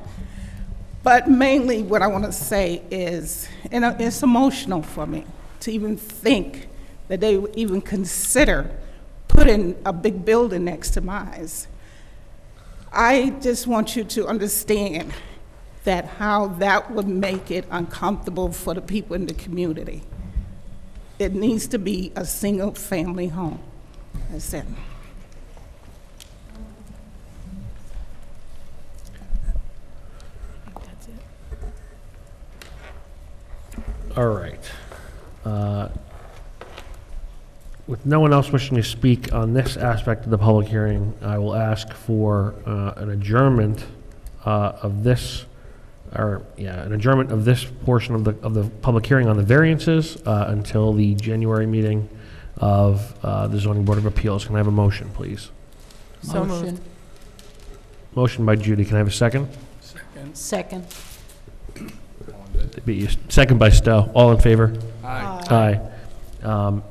But mainly what I want to say is, and it's emotional for me to even think that they would even consider putting a big building next to mine. I just want you to understand that how that would make it uncomfortable for the people in the community. It needs to be a single-family home. That's it. All right. With no one else wishing to speak on this aspect of the public hearing, I will ask for an adjournment of this, an adjournment of this portion of the public hearing on the variances until the January meeting of the Zoning Board of Appeals. Can I have a motion, please? So Motion. moved. Motion by Judy. Can I have a second? Second. Second by Stowe. All in favor? Aye. Aye.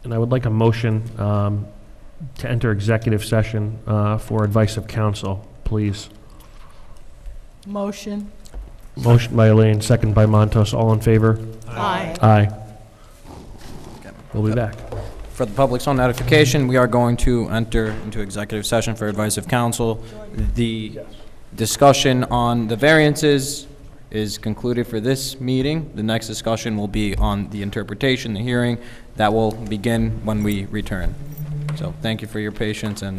And I would like a motion to enter executive session for advice of counsel, please. Motion. Motion by Elaine, second by Montos. All in favor? Aye. Aye. We'll be back. For the public's own notification, we are going to enter into executive session for advice of counsel. The discussion on the variances is concluded for this meeting. The next discussion will be on the interpretation, the hearing. That will begin when we return. So thank you for your patience, and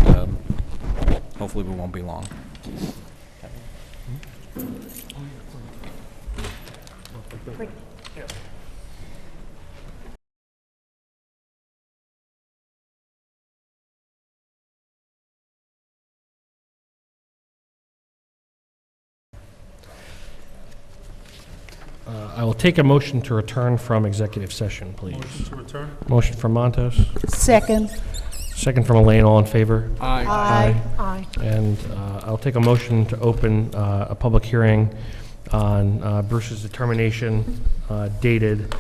hopefully we won't be long. I will take a motion to return from executive session, please. Motion to return? Motion from Montos, Second. second from Elaine. All in favor? Aye. Aye. And I'll take a motion to open a public hearing on Bruce's determination dated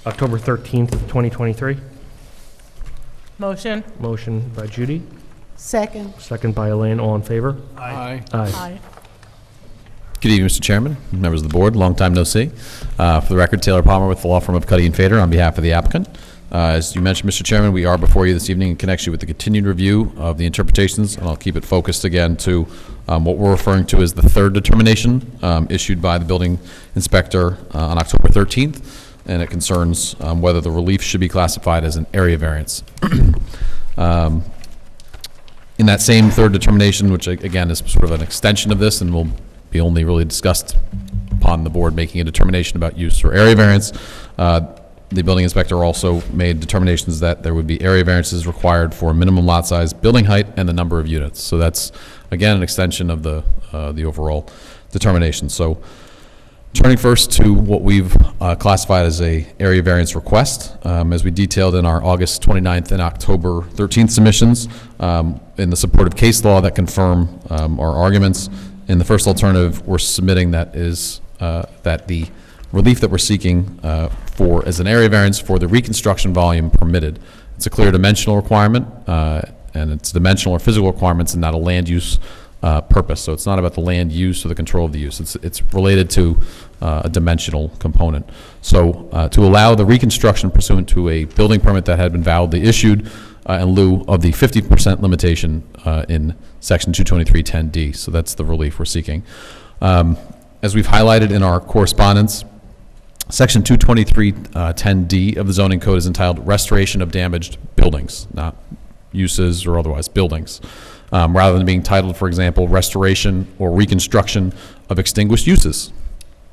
October 13th, 2023. Motion? Motion by Judy, Second. second by Elaine. All in favor? Aye. Aye. Good evening, Mr. Chairman, members of the board. Long time no see. For the record, Taylor Palmer with the law firm of Cuddy and Fader on behalf of the applicant. As you mentioned, Mr. Chairman, we are before you this evening in connection with the continued review of the interpretations, and I'll keep it focused again to what we're referring to as the third determination issued by the building inspector on October 13th, and it concerns whether the relief should be classified as an area variance. In that same third determination, which again is sort of an extension of this and will be only really discussed upon the board making a determination about use or area variance. The building inspector also made determinations that there would be area variances required for minimum lot size, building height, and the number of units. So that's, again, an extension of the overall determination. So turning first to what we've classified as a area variance request, as we detailed in our August 29th and October 13th submissions, in the supportive case law that confirm our arguments. In the first alternative, we're submitting that is that the relief that we're seeking for as an area variance for the reconstruction volume permitted. It's a clear dimensional requirement, and it's dimensional or physical requirements and not a land use purpose. So it's not about the land use or the control of the use. It's related to a dimensional component. So to allow the reconstruction pursuant to a building permit that had been validly issued in lieu of the 50% limitation in Section 22310D. So that's the relief we're seeking. As we've highlighted in our correspondence, Section 22310D of the zoning code is entitled Restoration of Damaged Buildings, not uses or otherwise buildings, rather than being titled, for example, Restoration or Reconstruction of Extinguished Uses.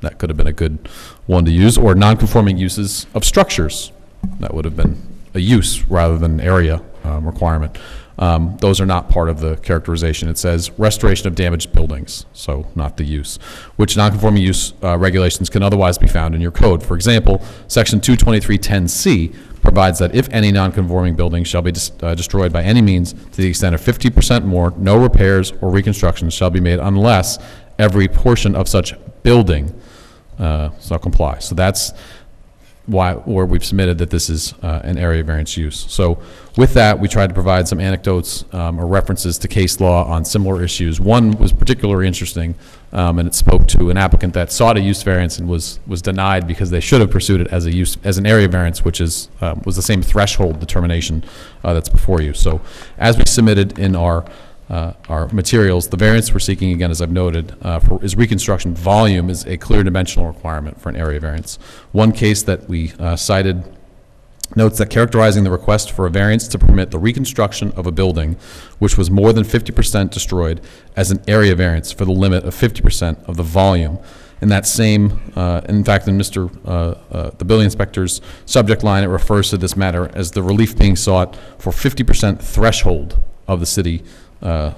That could have been a good one to use, or nonconforming uses of structures. That would have been a use rather than area requirement. Those are not part of the characterization. It says restoration of damaged buildings, so not the use, which nonconforming use regulations can otherwise be found in your code. For example, Section 22310C provides that if any nonconforming building shall be destroyed by any means to the extent of 50% more, no repairs or reconstructions shall be made unless every portion of such building shall comply. So that's where we've submitted that this is an area variance use. So with that, we tried to provide some anecdotes or references to case law on similar issues. One was particularly interesting, and it spoke to an applicant that sought a use variance and was denied because they should have pursued it as an area variance, which is was the same threshold determination that's before you. So as we submitted in our materials, the variance we're seeking, again, as I've noted, is reconstruction volume is a clear dimensional requirement for an area variance. One case that we cited notes that characterizing the request for a variance to permit the reconstruction of a building which was more than 50% destroyed as an area variance for the limit of 50% of the volume. In that same, in fact, in the building inspector's subject line, it refers to this matter as the relief being sought for 50% threshold of the city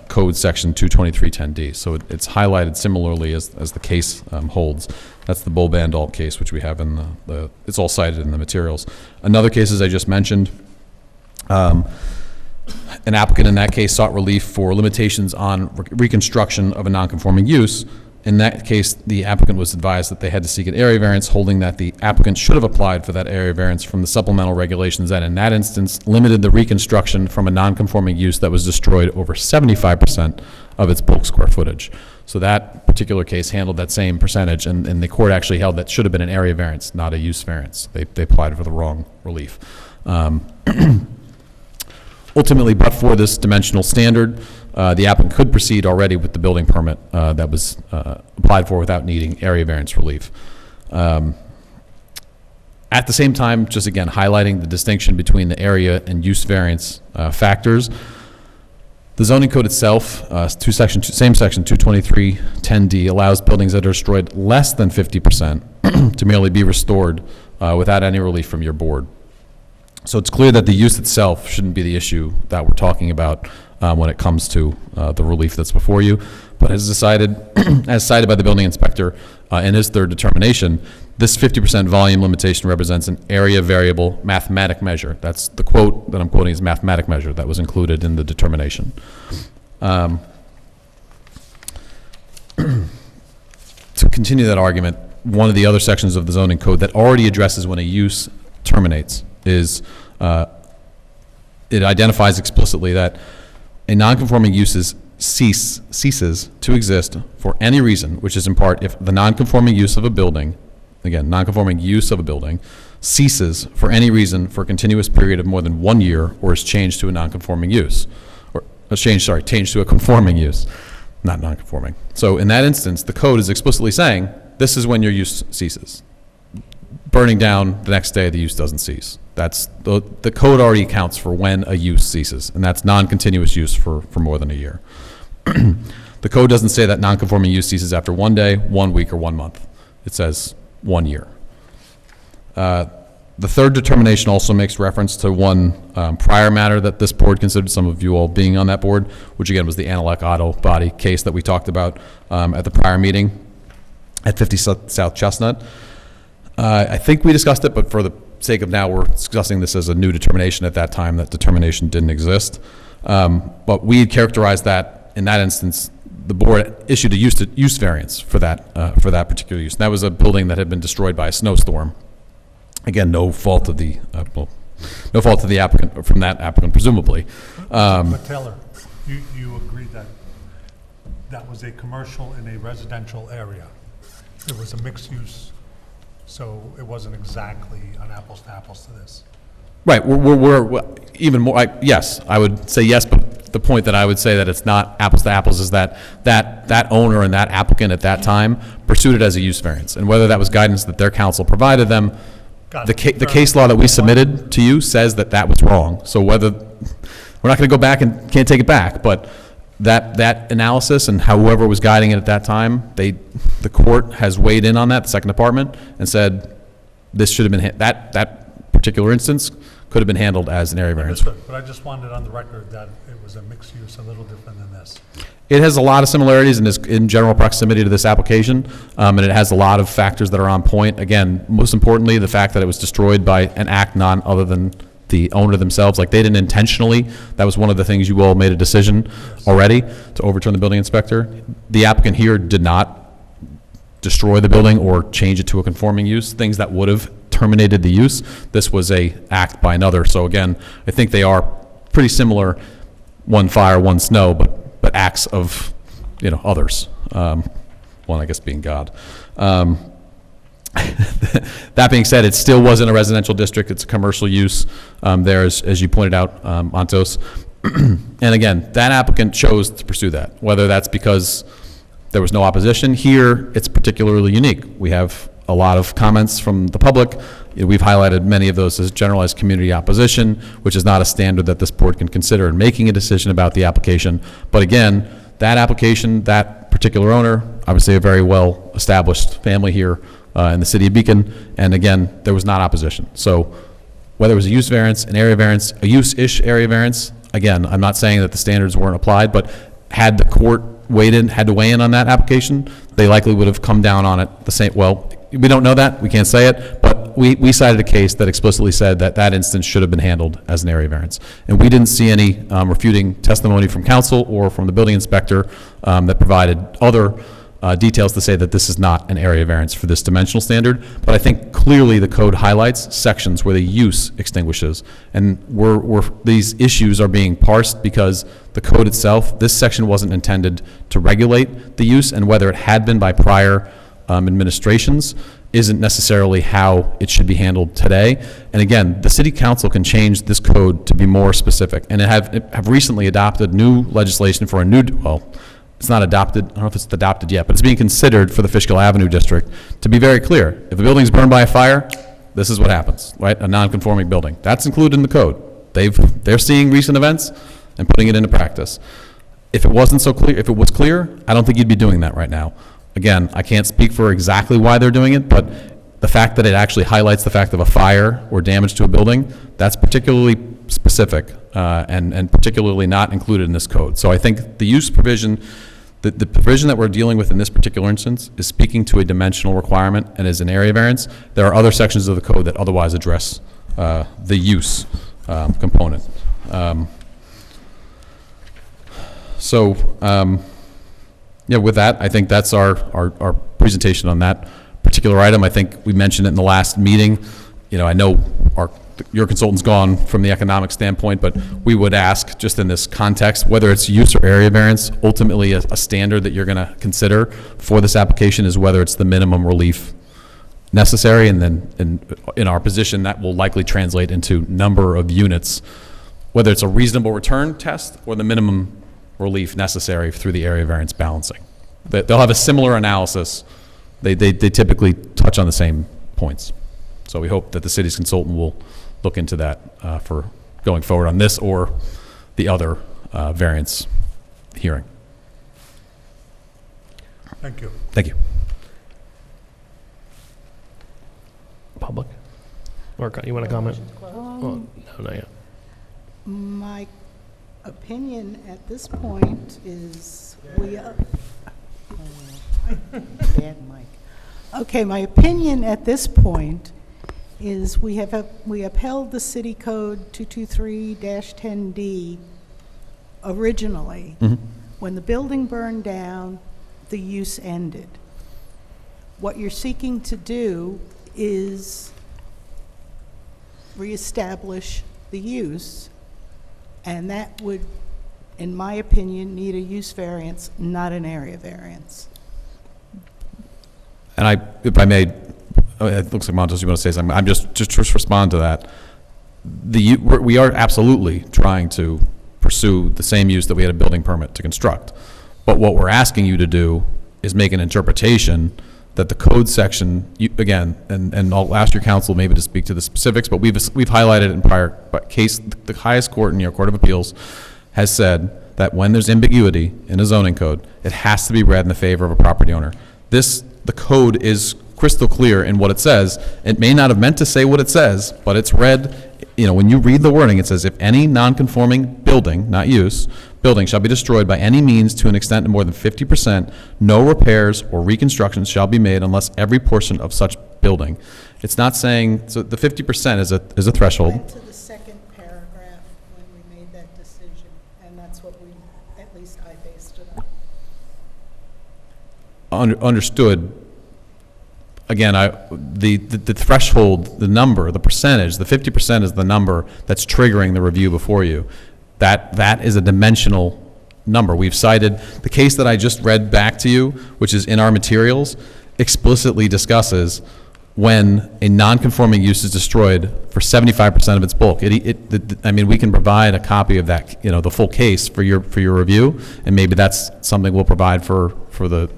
code section 22310D. So it's highlighted similarly as the case holds. That's the Bull Bandall case, which we have in it's all cited in the materials. Another case, as I just mentioned, an applicant in that case sought relief for limitations on reconstruction of a nonconforming use. In that case, the applicant was advised that they had to seek an area variance, holding that the applicant should have applied for that area variance from the supplemental regulations that, in that instance, limited the reconstruction from a nonconforming use that was destroyed over 75% of its bulk square footage. So that particular case handled that same percentage, and the court actually held that should have been an area variance, not a use variance. They applied for the wrong relief. Ultimately, but for this dimensional standard, the applicant could proceed already with the building permit that was applied for without needing area variance relief. At the same time, just again highlighting the distinction between the area and use variance factors, the zoning code itself, same section 22310D, allows buildings that are destroyed less than 50% to merely be restored without any relief from your board. So it's clear that the use itself shouldn't be the issue that we're talking about when it comes to the relief that's before you, but as decided, as cited by the building inspector in his third determination, this 50% volume limitation represents an area variable mathematic measure. That's the quote that I'm quoting is mathematic measure that was included in the determination. To continue that argument, one of the other sections of the zoning code that already addresses when a use terminates is it identifies explicitly that a nonconforming use ceases to exist for any reason, which is in part if the nonconforming use of a building, again, nonconforming use of a building, ceases for any reason for a continuous period of more than 1 year or is changed to a nonconforming use, or changed to a conforming use, not nonconforming. So in that instance, the code is explicitly saying this is when your use ceases. Burning down the next day, the use doesn't cease. That's the code already accounts for when a use ceases, and that's non-continuous use for more than a year. The code doesn't say that non-conforming use ceases after 1 day, 1 week, or 1 month. It says 1 year. The third determination also makes reference to one prior matter that this board considered, some of you all being on that board, which again was the Analec Auto Body case that we talked about at the prior meeting at 50 South Chestnut. I think we discussed it, but for the sake of now, we're discussing this as a new determination. At that time, that determination didn't exist. But we characterized that, in that instance, the board issued a use variance for that particular use. And that was a building that had been destroyed by a snowstorm. Again, no fault of the applicant, or from that applicant, presumably. But Taylor, you agreed that that was a commercial in a residential area. It was a mixed use. So it wasn't exactly an apples to apples to this. Right. We're even more. Yes, I would say yes, but the point that I would say that it's not apples to apples is that owner and that applicant at that time pursued it as a use variance, and whether that was guidance that their counsel provided them, the case law that we submitted to you says that was wrong. So whether we're not going to go back and can't take it back, but that analysis and whoever was guiding it at that time, the court has weighed in on that, the second department, and said this should have been, that particular instance could have been handled as an area variance. But I just wanted on the record that it was a mixed use, a little different than this. It has a lot of similarities and is in general proximity to this application, and it has a lot of factors that are on point. Again, most importantly, the fact that it was destroyed by an act none other than the owner themselves. Like, they didn't intentionally. That was one of the things you all made a decision already to overturn the building inspector. The applicant here did not destroy the building or change it to a conforming use, things that would have terminated the use. This was a act by another. So again, I think they are pretty similar, one fire, one snow, but acts of, others. One, I guess, being God. That being said, it still wasn't a residential district. It's a commercial use there, as you pointed out, Montos. And again, that applicant chose to pursue that, whether that's because there was no opposition. Here, it's particularly unique. We have a lot of comments from the public. We've highlighted many of those as generalized community opposition, which is not a standard that this board can consider in making a decision about the application. But again, that application, that particular owner, obviously a very well-established family here in the city of Beacon, and again, there was not opposition. So whether it was a use variance, an area variance, a use-ish area variance, again, I'm not saying that the standards weren't applied, but had the court had to weigh in on that application, they likely would have come down on it the same. Well, we don't know that, we can't say it, but we cited a case that explicitly said that that instance should have been handled as an area variance. And we didn't see any refuting testimony from council or from the building inspector that provided other details to say that this is not an area variance for this dimensional standard. But I think clearly the code highlights sections where the use extinguishes. And these issues are being parsed because the code itself, this section wasn't intended to regulate the use, and whether it had been by prior administrations isn't necessarily how it should be handled today. And again, the city council can change this code to be more specific, and it have recently adopted new legislation for a new, well, it's not adopted, I don't know if it's adopted yet, but it's being considered for the Fishkill Avenue district to be very clear. If a building's burned by a fire, this is what happens, right? A non-conforming building. That's included in the code. They're seeing recent events and putting it into practice. If it wasn't so clear, if it was clear, I don't think you'd be doing that right now. Again, I can't speak for exactly why they're doing it, but the fact that it actually highlights the fact of a fire or damage to a building, that's particularly specific and particularly not included in this code. So I think the use provision, the provision that we're dealing with in this particular instance is speaking to a dimensional requirement and is an area variance. There are other sections of the code that otherwise address the use component. Yeah, with that, I think that's our presentation on that particular item. I think we mentioned it in the last meeting. I know your consultant's gone from the economic standpoint, but we would ask, just in this context, whether it's use or area variance, ultimately a standard that you're going to consider for this application is whether it's the minimum relief necessary, and then in our position, that will likely translate into number of units, whether it's a reasonable return test or the minimum relief necessary through the area variance balancing. They'll have a similar analysis. They typically touch on the same points. So we hope that the city's consultant will look into that for going forward on this or the other variance hearing. Thank you. Thank you. Public? Or you want to comment? No, not yet. My opinion at this point is bad mic. Okay, my opinion at this point is we upheld the city code 223-10D originally. Mm-hmm. When the building burned down, the use ended. What you're seeking to do is reestablish the use, and that would, in my opinion, need a use variance, not an area variance. And if I may, it looks like Montos, you want to say something. I'm just respond to that. We are absolutely trying to pursue the same use that we had a building permit to construct. But what we're asking you to do is make an interpretation that the code section, again, and I'll ask your counsel maybe to speak to the specifics, but we've highlighted in prior case, the highest court in New York Court of Appeals has said that when there's ambiguity in a zoning code, it has to be read in the favor of a property owner. The code is crystal clear in what it says. It may not have meant to say what it says, but it's read, when you read the wording, it says, if any non-conforming building, not use, building shall be destroyed by any means to an extent of more than 50%, no repairs or reconstructions shall be made unless every portion of such building. It's not saying, so the 50% is a threshold. Went to the second paragraph when we made that decision, and that's what at least I based it on. Understood. again, the threshold, the number, the percentage, the 50% is the number that's triggering the review before you. That is a dimensional number. We've cited, the case that I just read back to you, which is in our materials, explicitly discusses when a non-conforming use is destroyed for 75% of its bulk. I mean, we can provide a copy of that, the full case for your review, and maybe that's something we'll provide for the,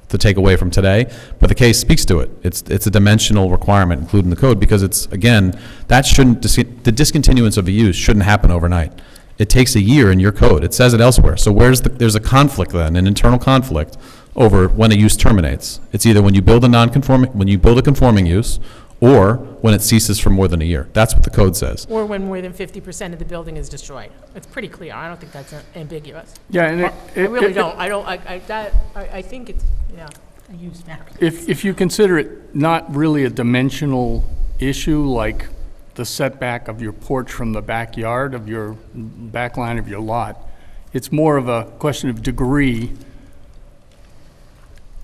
to take away from today. But the case speaks to it. It's a dimensional requirement included in the code, because it's, again, the discontinuance of a use shouldn't happen overnight. It takes a year in your code. It says it elsewhere. So there's a conflict then, an internal conflict over when a use terminates. It's either when you build a conforming use, or when it ceases for more than a year. That's what the code says. Or when more than 50% of the building is destroyed. It's pretty clear. I don't think that's ambiguous. Yeah, and I really don't. I think it's, a use matter. If you consider it not really a dimensional issue, like the setback of your porch from the backyard of your back line of your lot, it's more of a question of degree,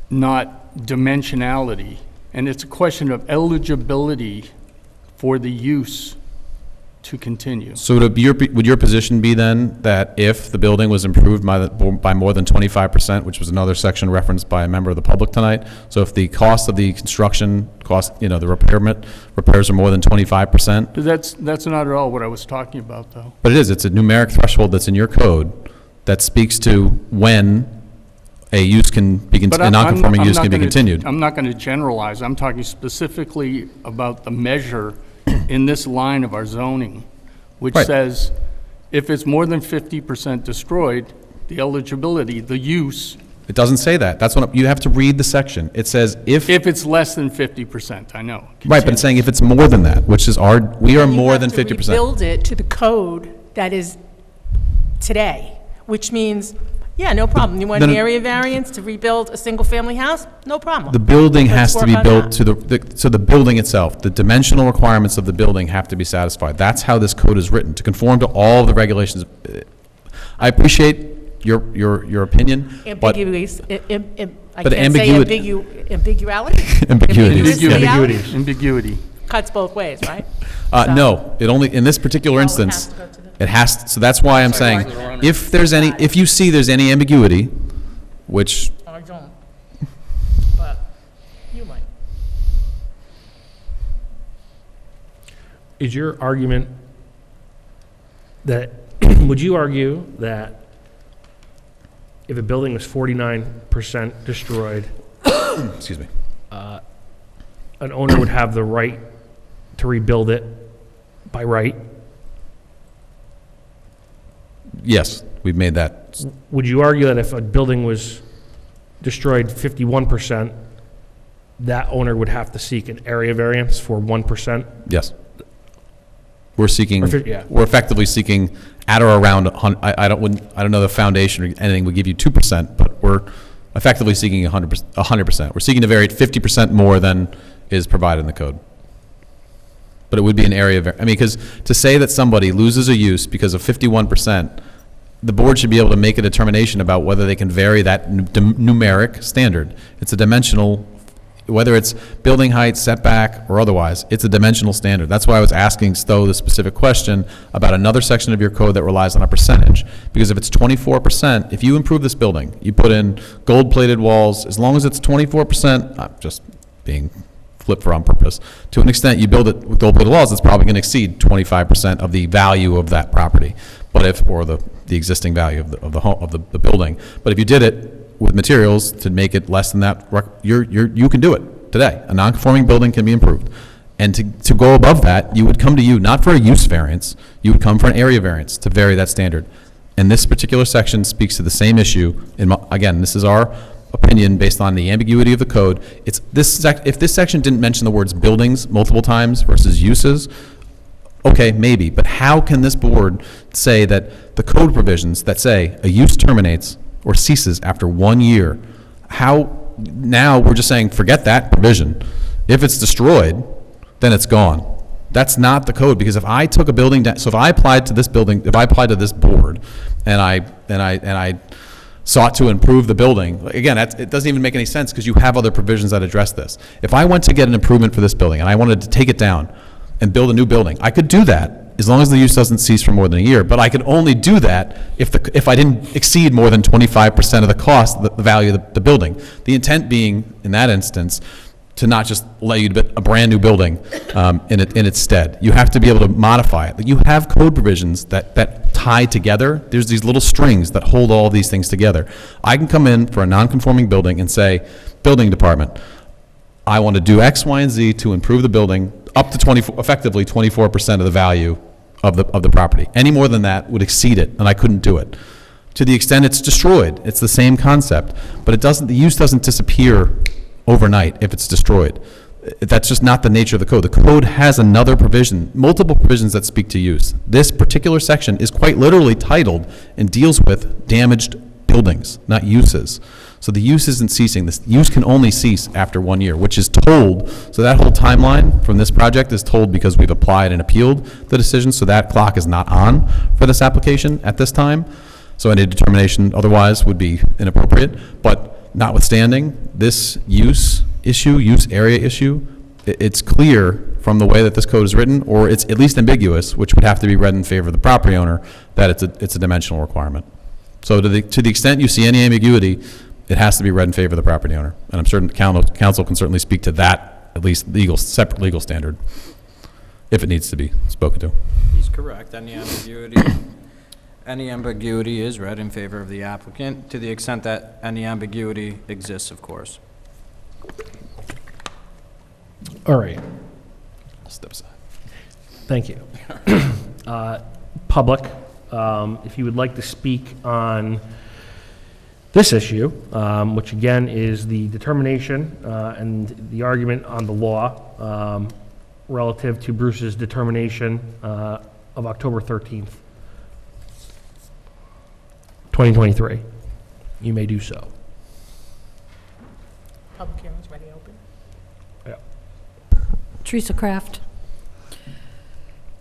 not dimensionality. And it's a question of eligibility for the use to continue. So would your position be then that if the building was improved by more than 25%, which was another section referenced by a member of the public tonight, so if the cost of the construction cost, the repairs are more than 25%? That's not at all what I was talking about, though. But it is. It's a numeric threshold that's in your code that speaks to when a use can be, a non-conforming use can be continued. I'm not going to generalize. I'm talking specifically about the measure in this line of our zoning, which says if it's more than 50% destroyed, the eligibility, the use. It doesn't say that. That's what you have to read the section. It says if it's less than 50%, I know. Right, but it's saying if it's more than that, which is we are more than 50%. Rebuild it to the code that is today, which means, yeah, no problem. You want an area variance to rebuild a single-family house? No problem. The building has to work be on built that. so the building itself, the dimensional requirements of the building have to be satisfied. That's how this code is written, to conform to all of the regulations. I appreciate your opinion, Ambiguities. I but can't say ambiguality? Ambiguity. Cuts both ways, right? No, it only, in this particular instance, it has to, so that's why I'm saying, if you see there's any ambiguity, which, I don't, but you might. Is your argument that, would you argue that if a building was 49% destroyed, excuse me, an owner would have the right to rebuild it by right? yes, we've made that. Would you argue that if a building was destroyed 51%, that owner would have to seek an area variance for 1%? Yes. We're seeking, yeah. we're effectively seeking at or around, I don't know the foundation or anything would give you 2%, but we're effectively seeking 100%. We're seeking to vary it 50% more than is provided in the code. But it would be an area, because to say that somebody loses a use because of 51%, the board should be able to make a determination about whether they can vary that numeric standard. It's a dimensional, whether it's building height, setback, or otherwise, it's a dimensional standard. That's why I was asking Stowe the specific question about another section of your code that relies on a percentage. Because if it's 24%, if you improve this building, you put in gold-plated walls, as long as it's 24%, I'm just being flip for on purpose. To an extent, you build it with gold-plated walls, it's probably going to exceed 25% of the value of that property, or the existing value of the building. But if you did it with materials to make it less than that, you can do it today. A non-conforming building can be improved. And to go above that, you would come to you, not for a use variance, you would come for an area variance to vary that standard. And this particular section speaks to the same issue. Again, this is our opinion based on the ambiguity of the code. If this section didn't mention the words buildings multiple times versus uses, okay, maybe. But how can this board say that the code provisions that say a use terminates or ceases after 1 year, now we're just saying forget that provision. If it's destroyed, then it's gone. That's not the code, because if I took a building down, so if I applied to this building, if I applied to this board, and I sought to improve the building, again, it doesn't even make any sense because you have other provisions that address this. If I went to get an improvement for this building and I wanted to take it down and build a new building, I could do that as long as the use doesn't cease for more than a year. But I could only do that if I didn't exceed more than 25% of the cost, the value of the building. The intent being, in that instance, to not just let you build a brand-new building in its stead. You have to be able to modify it. You have code provisions that tie together. There's these little strings that hold all these things together. I can come in for a non-conforming building and say, building department, I want to do X, Y, and Z to improve the building up to effectively 24% of the value of the property. Any more than that would exceed it, and I couldn't do it. To the extent it's destroyed, it's the same concept, but the use doesn't disappear overnight if it's destroyed. That's just not the nature of the code. The code has another provision, multiple provisions that speak to use. This particular section is quite literally titled and deals with damaged buildings, not uses. So the use isn't ceasing. This use can only cease after 1 year, which is told. So that whole timeline from this project is told because we've applied and appealed the decision, so that clock is not on for this application at this time. So any determination otherwise would be inappropriate. But notwithstanding this use area issue, it's clear from the way that this code is written, or it's at least ambiguous, which would have to be read in favor of the property owner, that it's a dimensional requirement. So to the extent you see any ambiguity, it has to be read in favor of the property owner. And I'm certain council can certainly speak to that, at least separate legal standard, if it needs to be spoken to. He's correct. Any ambiguity is read in favor of the applicant, to the extent that any ambiguity exists, of course. All right. I'll step aside. Thank you. Public, if you would like to speak on this issue, which again is the determination and the argument on the law relative to Bruce's determination of October 13th, 2023, you may do so. Public hearing's ready open. Teresa Kraft.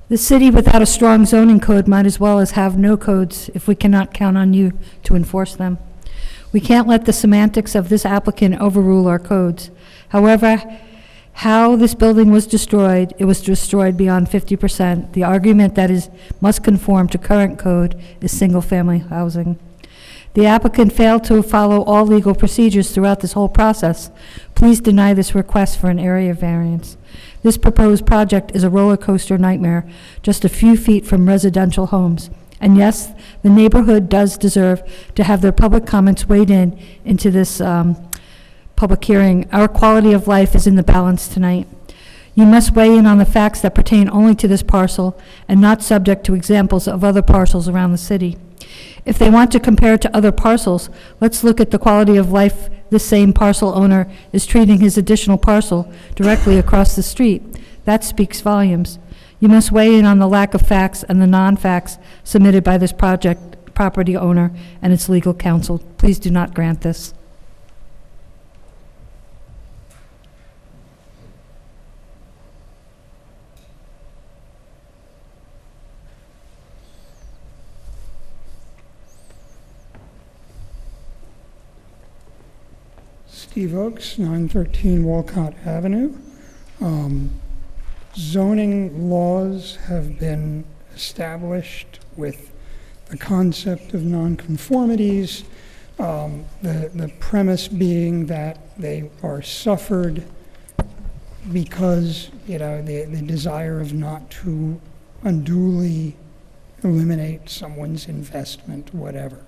The city without a strong zoning code might as well as have no codes if we cannot count on you to enforce them. We can't let the semantics of this applicant overrule our codes. However, how this building was destroyed, it was destroyed beyond 50%. The argument that is must conform to current code is single-family housing. The applicant failed to follow all legal procedures throughout this whole process. Please deny this request for an area variance. This proposed project is a roller coaster nightmare, just a few feet from residential homes. And yes, the neighborhood does deserve to have their public comments weighed into this public hearing. Our quality of life is in the balance tonight. You must weigh in on the facts that pertain only to this parcel and not subject to examples of other parcels around the city. If they want to compare it to other parcels, let's look at the quality of life this same parcel owner is treating his additional parcel directly across the street. That speaks volumes. You must weigh in on the lack of facts and the non-facts submitted by this property owner and its legal counsel. Please do not grant this. Steve Oakes, 913 Walcott Avenue. Zoning laws have been established with the concept of nonconformities, the premise being that they are suffered because, the desire of not to unduly eliminate someone's investment, whatever.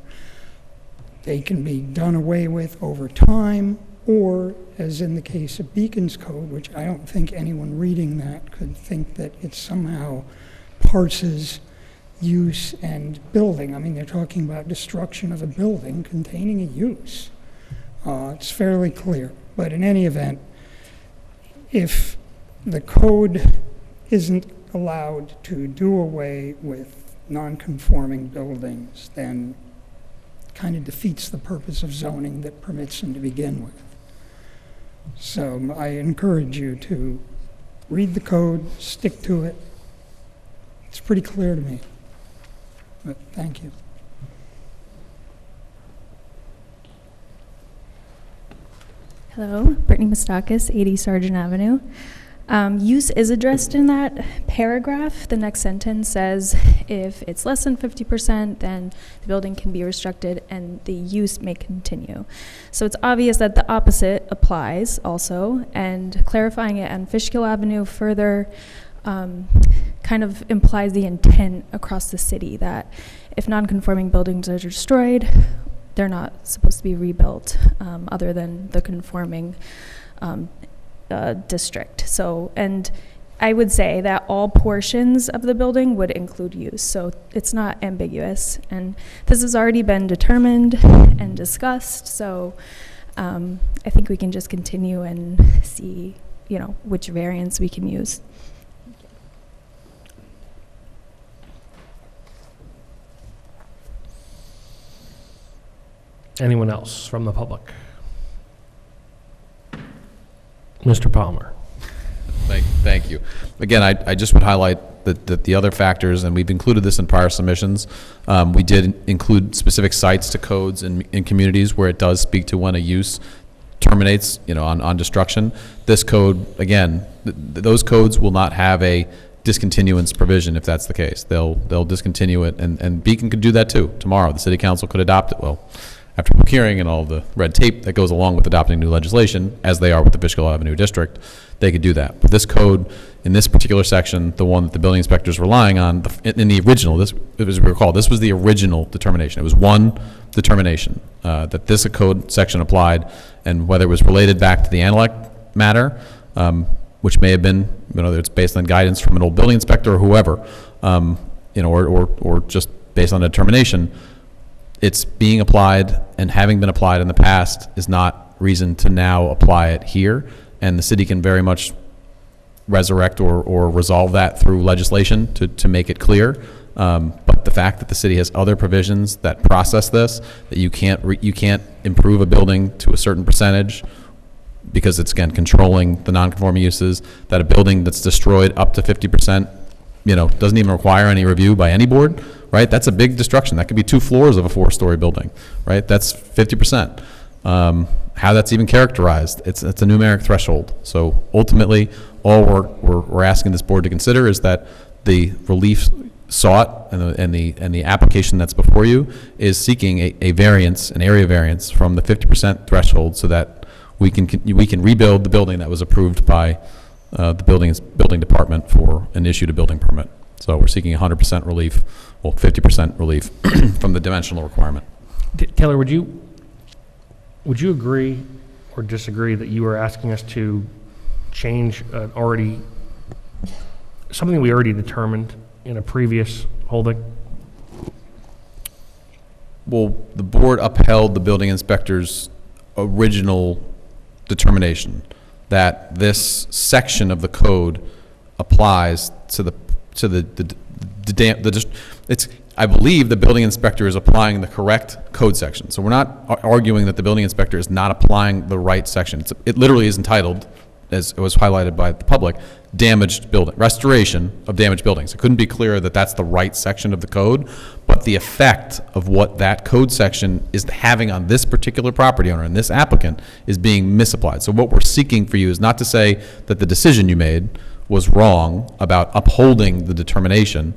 They can be done away with over time, or, as in the case of Beacon's Code, which I don't think anyone reading that could think that it somehow parses use and building. I mean, they're talking about destruction of a building containing a use. It's fairly clear. But in any event, if the code isn't allowed to do away with non-conforming buildings, then kind of defeats the purpose of zoning that permits them to begin with. So I encourage you to read the code, stick to it. It's pretty clear to me. But thank you. Hello, Brittany Mastakis, 80 Sargent Avenue. Use is addressed in that paragraph. The next sentence says if it's less than 50%, then the building can be restricted and the use may continue. So it's obvious that the opposite applies also, and clarifying it on Fishkill Avenue further kind of implies the intent across the city that if non-conforming buildings are destroyed, they're not supposed to be rebuilt other than the conforming district. So, and I would say that all portions of the building would include use, so it's not ambiguous. And this has already been determined and discussed, so I think we can just continue and see, you know, which variants we can use. Anyone else from the public? Mr. Palmer. Thank you. Again, I just would highlight that the other factors, and we've included this in prior submissions, we did include specific sites to codes in communities where it does speak to when a use terminates, you know, on destruction. This code, again, those codes will not have a discontinuance provision if that's the case. They'll discontinue it, and Beacon could do that too tomorrow. The city council could adopt it. Well, after public hearing and all the red tape that goes along with adopting new legislation, as they are with the Fishkill Avenue District, they could do that. But this code, in this particular section, the one that the building inspector is relying on, in the original, as we recall, this was the original determination. It was one determination that this code section applied, and whether it was related back to the Analec matter, which may have been, you know, it's based on guidance from an old building inspector or whoever, you know, or just based on a determination, it's being applied, and having been applied in the past is not reason to now apply it here. And the city can very much resurrect or resolve that through legislation to make it clear. But the fact that the city has other provisions that process this, that you can't improve a building to a certain percentage because it's, again, controlling the non-conforming uses, that a building that's destroyed up to 50%, you know, doesn't even require any review by any board, right? That's a big destruction. That could be 2 floors of a 4-story building, right? That's 50%. How that's even characterized, it's a numeric threshold. So ultimately, all we're asking this board to consider is that the relief sought and the application that's before you is seeking a variance, an area variance from the 50% threshold, so that we can rebuild the building that was approved by the building department for an issued a building permit. So we're seeking 100% relief, well, 50% relief from the dimensional requirement. Taylor, would you agree or disagree that you are asking us to change something we already determined in a previous holding? Well, the board upheld the building inspector's original determination that this section of the code applies I believe the building inspector is applying the correct code section. So we're not arguing that the building inspector is not applying the right section. It literally is entitled, as it was highlighted by the public, damaged building, restoration of damaged buildings. It couldn't be clearer that that's the right section of the code, but the effect of what that code section is having on this particular property owner and this applicant is being misapplied. So what we're seeking for you is not to say that the decision you made was wrong about upholding the determination.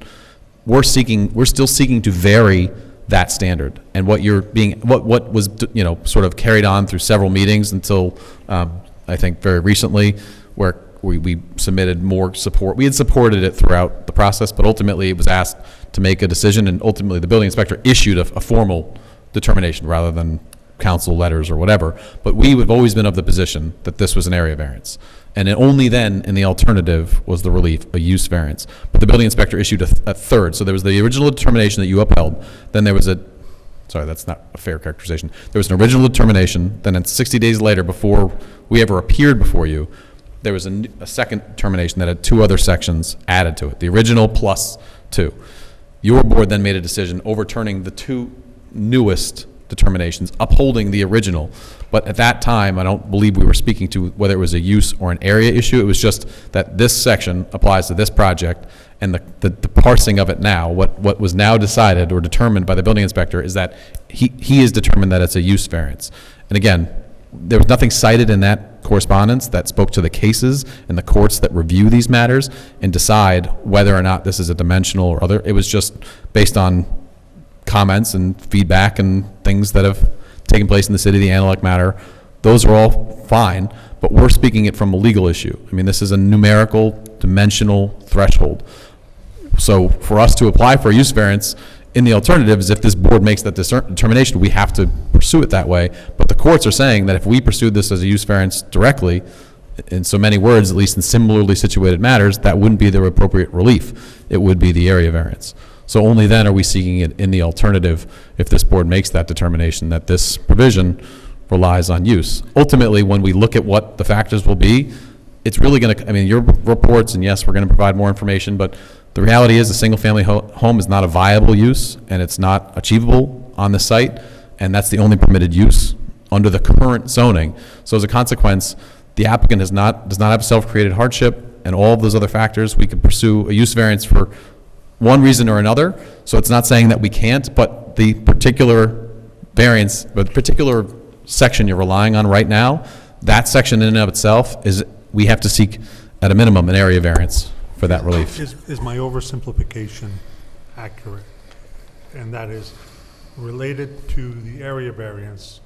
We're still seeking to vary that standard, and what was, you know, sort of carried on through several meetings until I think very recently, where we submitted more support. We had supported it throughout the process, but ultimately it was asked to make a decision, and ultimately the building inspector issued a formal determination rather than council letters or whatever. But we have always been of the position that this was an area variance. And only then, in the alternative, was the relief, a use variance. But the building inspector issued a third. So there was the original determination that you upheld. Then there was sorry, that's not a fair characterization. There was an original determination. Then 60 days later, before we ever appeared before you, there was a second determination that had 2 other sections added to it, the original plus 2. Your board then made a decision overturning the 2 newest determinations, upholding the original. But at that time, I don't believe we were speaking to whether it was a use or an area issue. It was just that this section applies to this project, and the parsing of it now, what was now decided or determined by the building inspector is that he has determined that it's a use variance. And again, there was nothing cited in that correspondence that spoke to the cases and the courts that review these matters and decide whether or not this is a dimensional or other. It was just based on comments and feedback and things that have taken place in the city, the Analec matter. Those are all fine, but we're speaking it from a legal issue. I mean, this is a numerical, dimensional threshold. So for us to apply for a use variance, in the alternative is if this board makes that determination, we have to pursue it that way. But the courts are saying that if we pursued this as a use variance directly, in so many words, at least in similarly situated matters, that wouldn't be the appropriate relief. It would be the area variance. So only then are we seeking it in the alternative if this board makes that determination that this provision relies on use. Ultimately, when we look at what the factors will be, it's really going to, I mean, your reports, and yes, we're going to provide more information, but the reality is a single-family home is not a viable use, and it's not achievable on the site, and that's the only permitted use under the current zoning. So as a consequence, the applicant does not have a self-created hardship, and all of those other factors, we could pursue a use variance for one reason or another. So it's not saying that we can't, but the particular variance, but the particular section you're relying on right now, that section in and of itself is, we have to seek at a minimum an area variance for that relief. Is my oversimplification accurate? And that is related to the area variance,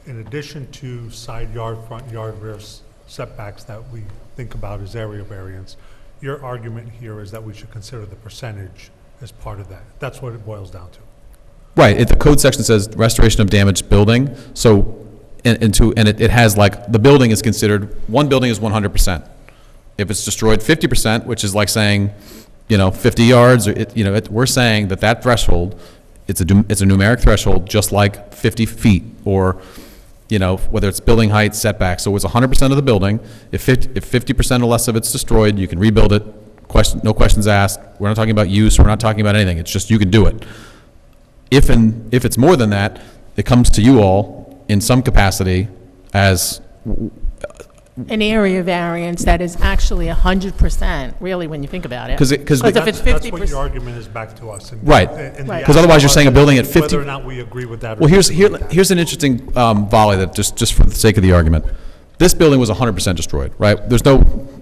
in addition to side yard, front yard, rear setbacks that we think about as area variance, your argument here is that we should consider the percentage as part of that. That's what it boils down to. Right, the code section says restoration of damaged building, so, and it has like, the building is considered, one building is 100%. If it's destroyed 50%, which is like saying, 50 yards, or we're saying that threshold, it's a numeric threshold, just like 50 feet, or, whether it's building height, setback. So it's 100% of the building. If 50% or less of it's destroyed, you can rebuild it. No questions asked. We're not talking about use. We're not talking about anything. It's just you can do it. If it's more than that, it comes to you all in some capacity as an area variance that is actually 100%, really, when you think about it. Because if it's 50%. That's what your argument is back to us. Right. Because otherwise you're saying a building at 50. Whether or not we agree with that. Well, here's an interesting volley that just for the sake of the argument. This building was 100% destroyed, right? There's no,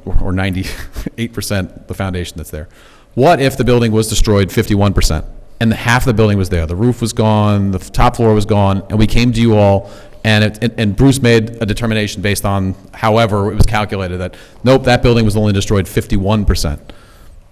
or 98% the foundation that's there. What if the building was destroyed 51% and half the building was there? The roof was gone, the top floor was gone, and we came to you all and Bruce made a determination based on however it was calculated that, nope, that building was only destroyed 51%.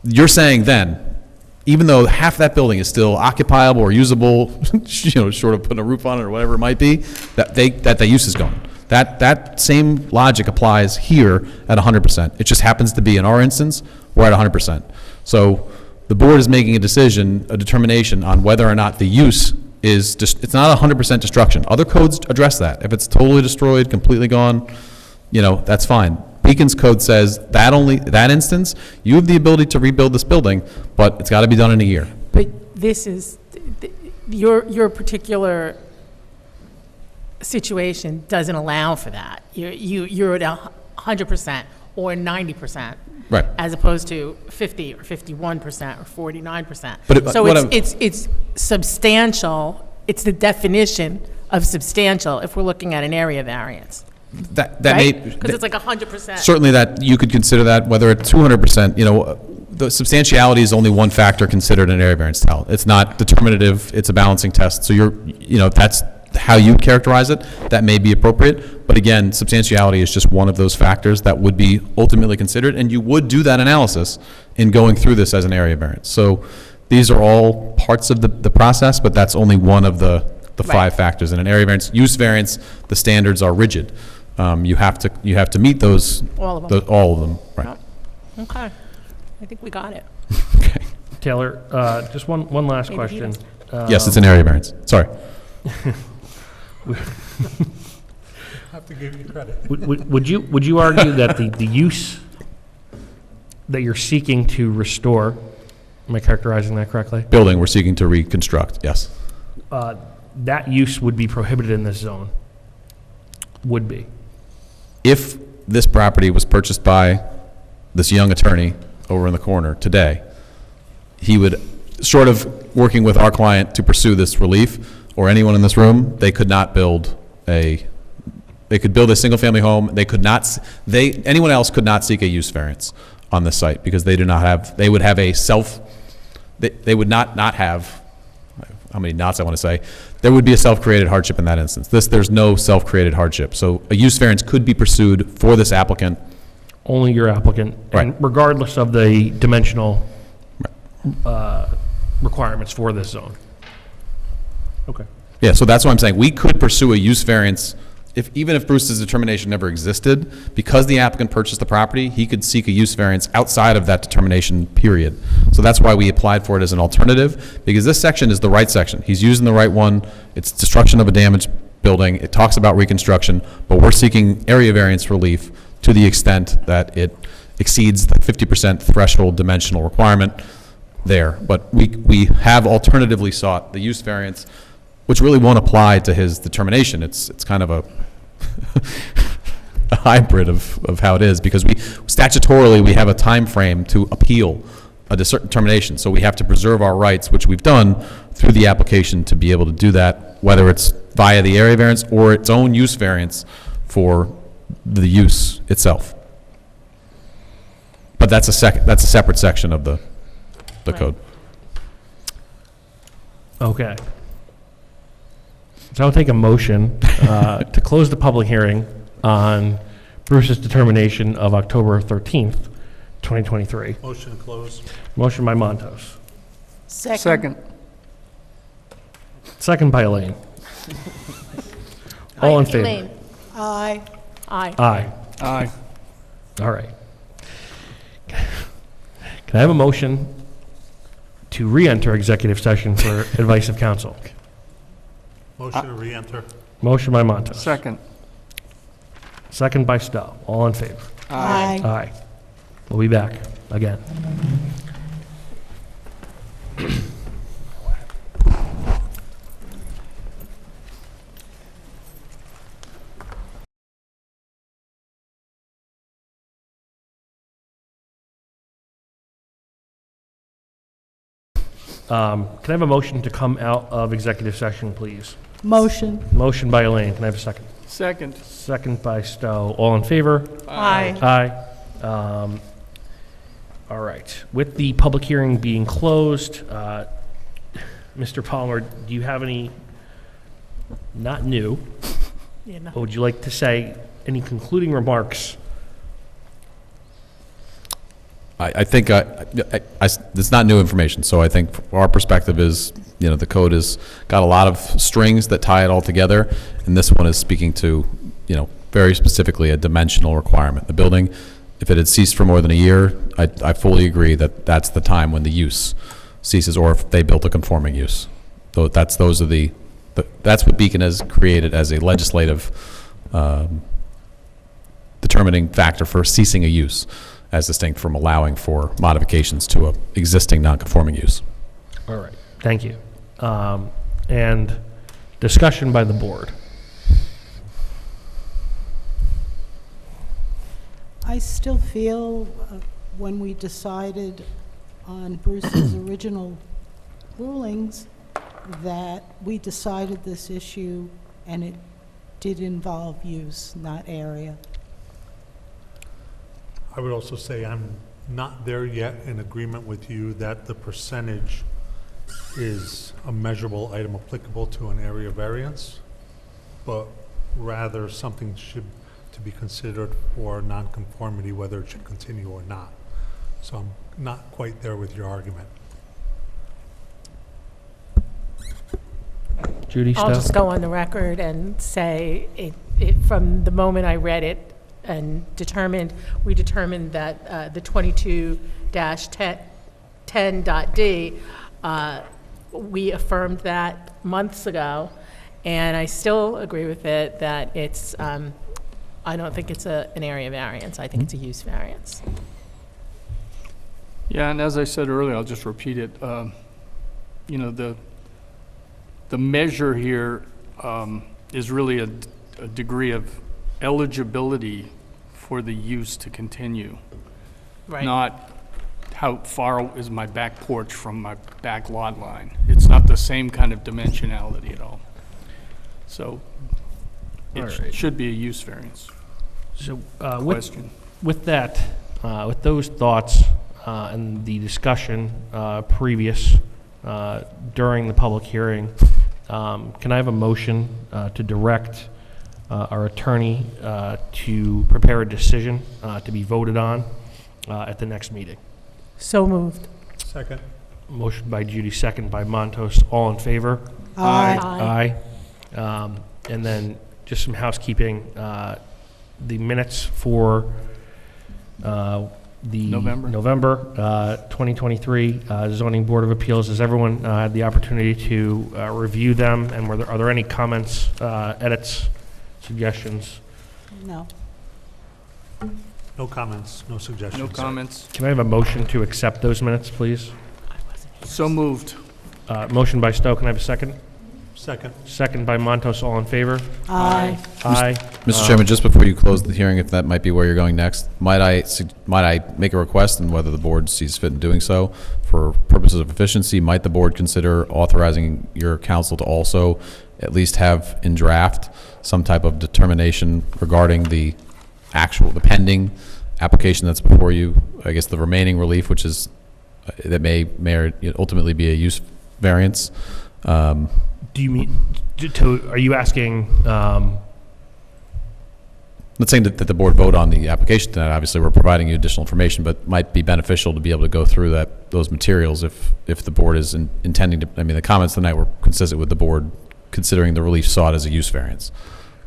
You're saying then, even though half that building is still occupiable or usable, short of putting a roof on it or whatever it might be, that the use is gone. That same logic applies here at 100%. It just happens to be, in our instance, we're at 100%. So the board is making a determination on whether or not the use is just, it's not 100% destruction. Other codes address that. If it's totally destroyed, completely gone, that's fine. Beacon's code says that instance, you have the ability to rebuild this building, but it's got to be done in a year. But this is, your particular situation doesn't allow for that. You're at 100% or 90%. Right. As opposed to 50 or 51% or 49%. But so it's substantial. It's the definition of substantial if we're looking at an area variance. That right? may, because it's like 100%. Certainly that you could consider that, whether it's 200%, the substantiality is only one factor considered in an area variance tell. It's not determinative, it's a balancing test. So if that's how you characterize it, that may be appropriate. But again, substantiality is just one of those factors that would be ultimately considered, and you would do that analysis in going through this as an area variance. So these are all parts of the process, but that's only one of the five factors. In an area variance, use variance, the standards are rigid. You have to meet those. All of them. All of them, right. Yep. Okay. I think we got it. Okay. Taylor, just one last question. Yes, it's an area variance. Sorry. I have to give you credit. Would you argue that the use that you're seeking to restore, am I characterizing that correctly? Building we're seeking to reconstruct, yes. That use would be prohibited in this zone? Would be? If this property was purchased by this young attorney over in the corner today, he would, short of working with our client to pursue this relief, or anyone in this room, they could not build a They could build a single-family home. They could not, anyone else could not seek a use variance on this site because they do not have, they would have a they would not have, how many knots I want to say, there would be a self-created hardship in that instance. There's no self-created hardship. So a use variance could be pursued for this applicant. Only your applicant, and regardless of the dimensional requirements for this zone. Okay. Yeah, so that's what I'm saying. We could pursue a use variance even if Bruce's determination never existed. Because the applicant purchased the property, he could seek a use variance outside of that determination period. So that's why we applied for it as an alternative, because this section is the right section. He's using the right one. It's destruction of a damaged building. It talks about reconstruction, but we're seeking area variance relief to the extent that it exceeds the 50% threshold dimensional requirement there. But we have alternatively sought the use variance, which really won't apply to his determination. It's kind of a hybrid of how it is, because statutorily we have a time frame to appeal a certain determination. So we have to preserve our rights, which we've done through the application to be able to do that, whether it's via the area variance or its own use variance for the use itself. But that's a separate section of the code. Okay. So I'll take a motion to close the public hearing on Bruce's determination of October 13th, 2023. Motion to close. Motion by Montos. Second. Second by Elaine. All in favor? Elaine? Aye. Aye. Aye. Aye. All right. Can I have a motion to re-enter executive session for advice of counsel? Motion to re-enter. Motion by Montos. Second. Second by Stowe. All in favor? Aye. Aye. We'll be back again. Can I have a motion to come out of executive session, please? Motion. Motion by Elaine. Can I have a second? Second. Second by Stowe. All in favor? Aye. Aye. All right. With the public hearing being closed, Mr. Palmer, do you have any, not new, Yeah, no. but would you like to say any concluding remarks? I think it's not new information, so I think our perspective is, the code has got a lot of strings that tie it all together, and this one is speaking to, very specifically a dimensional requirement. The building, if it had ceased for more than a year, I fully agree that that's the time when the use ceases, or if they built a conforming use. So that's what Beacon has created as a legislative determining factor for ceasing a use, as distinct from allowing for modifications to a existing non-conforming use. All right. Thank you. And discussion by the board. I still feel when we decided on Bruce's original rulings that we decided this issue and it did involve use, not area. I would also say I'm not there yet in agreement with you that the percentage is a measurable item applicable to an area variance, but rather something should to be considered for nonconformity, whether it should continue or not. So I'm not quite there with your argument. Judy, I'll Stowe? just go on the record and say from the moment I read it and we determined that the 22-10.d, we affirmed that months ago, and I still agree with it that it's, I don't think it's an area variance. I think it's a use variance. Yeah, and as I said earlier, I'll just repeat it. The measure here is really a degree of eligibility for the use to continue. Right. Not how far is my back porch from my back lot line. It's not the same kind of dimensionality at all. So All It right. should be a use variance. So, Question. with that, with those thoughts, and the discussion, previous, during the public hearing, can I have a motion, to direct, our attorney, to prepare a decision, to be voted on, at the next meeting? So moved. Second. Motion by Judy, second by Montos. All in favor? Aye. Aye. And then just some housekeeping, the minutes for the November 2023 Zoning Board of Appeals. Has everyone had the opportunity to review them? And are there any comments, edits, suggestions? No. No comments, no suggestions. No comments. Can I have a motion to accept those minutes, please? So moved. Motion by Stowe. Can I have a second? Second. Second by Montos. All in favor? Aye. Aye. Mr. Chairman, just before you close the hearing, if that might be where you're going next, might I make a request, and whether the board sees fit in doing so, for purposes of efficiency, might the board consider authorizing your counsel to also at least have in draft some type of determination regarding the pending application that's before you, I guess the remaining relief, which is, that may ultimately be a use variance. Do you mean, are you asking, Not saying that the board vote on the application tonight, obviously, we're providing you additional information, but might be beneficial to be able to go through those materials if the board is intending to, the comments tonight were consistent with the board considering the relief sought as a use variance.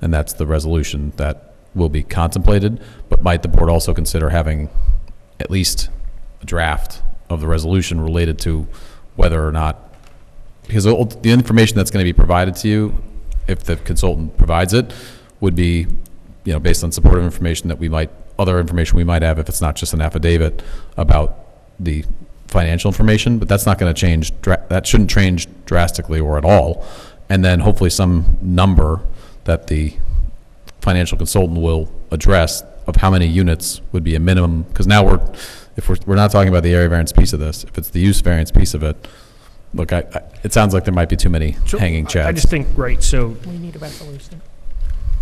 And that's the resolution that will be contemplated, but might the board also consider having at least a draft of the resolution related to whether or not, because the information that's going to be provided to you, if the consultant provides it, would be, based on supportive information other information we might have, if it's not just an affidavit about the financial information, but that's not going to change, that shouldn't change drastically or at all. And then hopefully some number that the financial consultant will address of how many units would be a minimum, because now we're not talking about the area variance piece of this. If it's the use variance piece of it, look, it sounds like there might be too many hanging chads. I just think, right, so We need a resolution.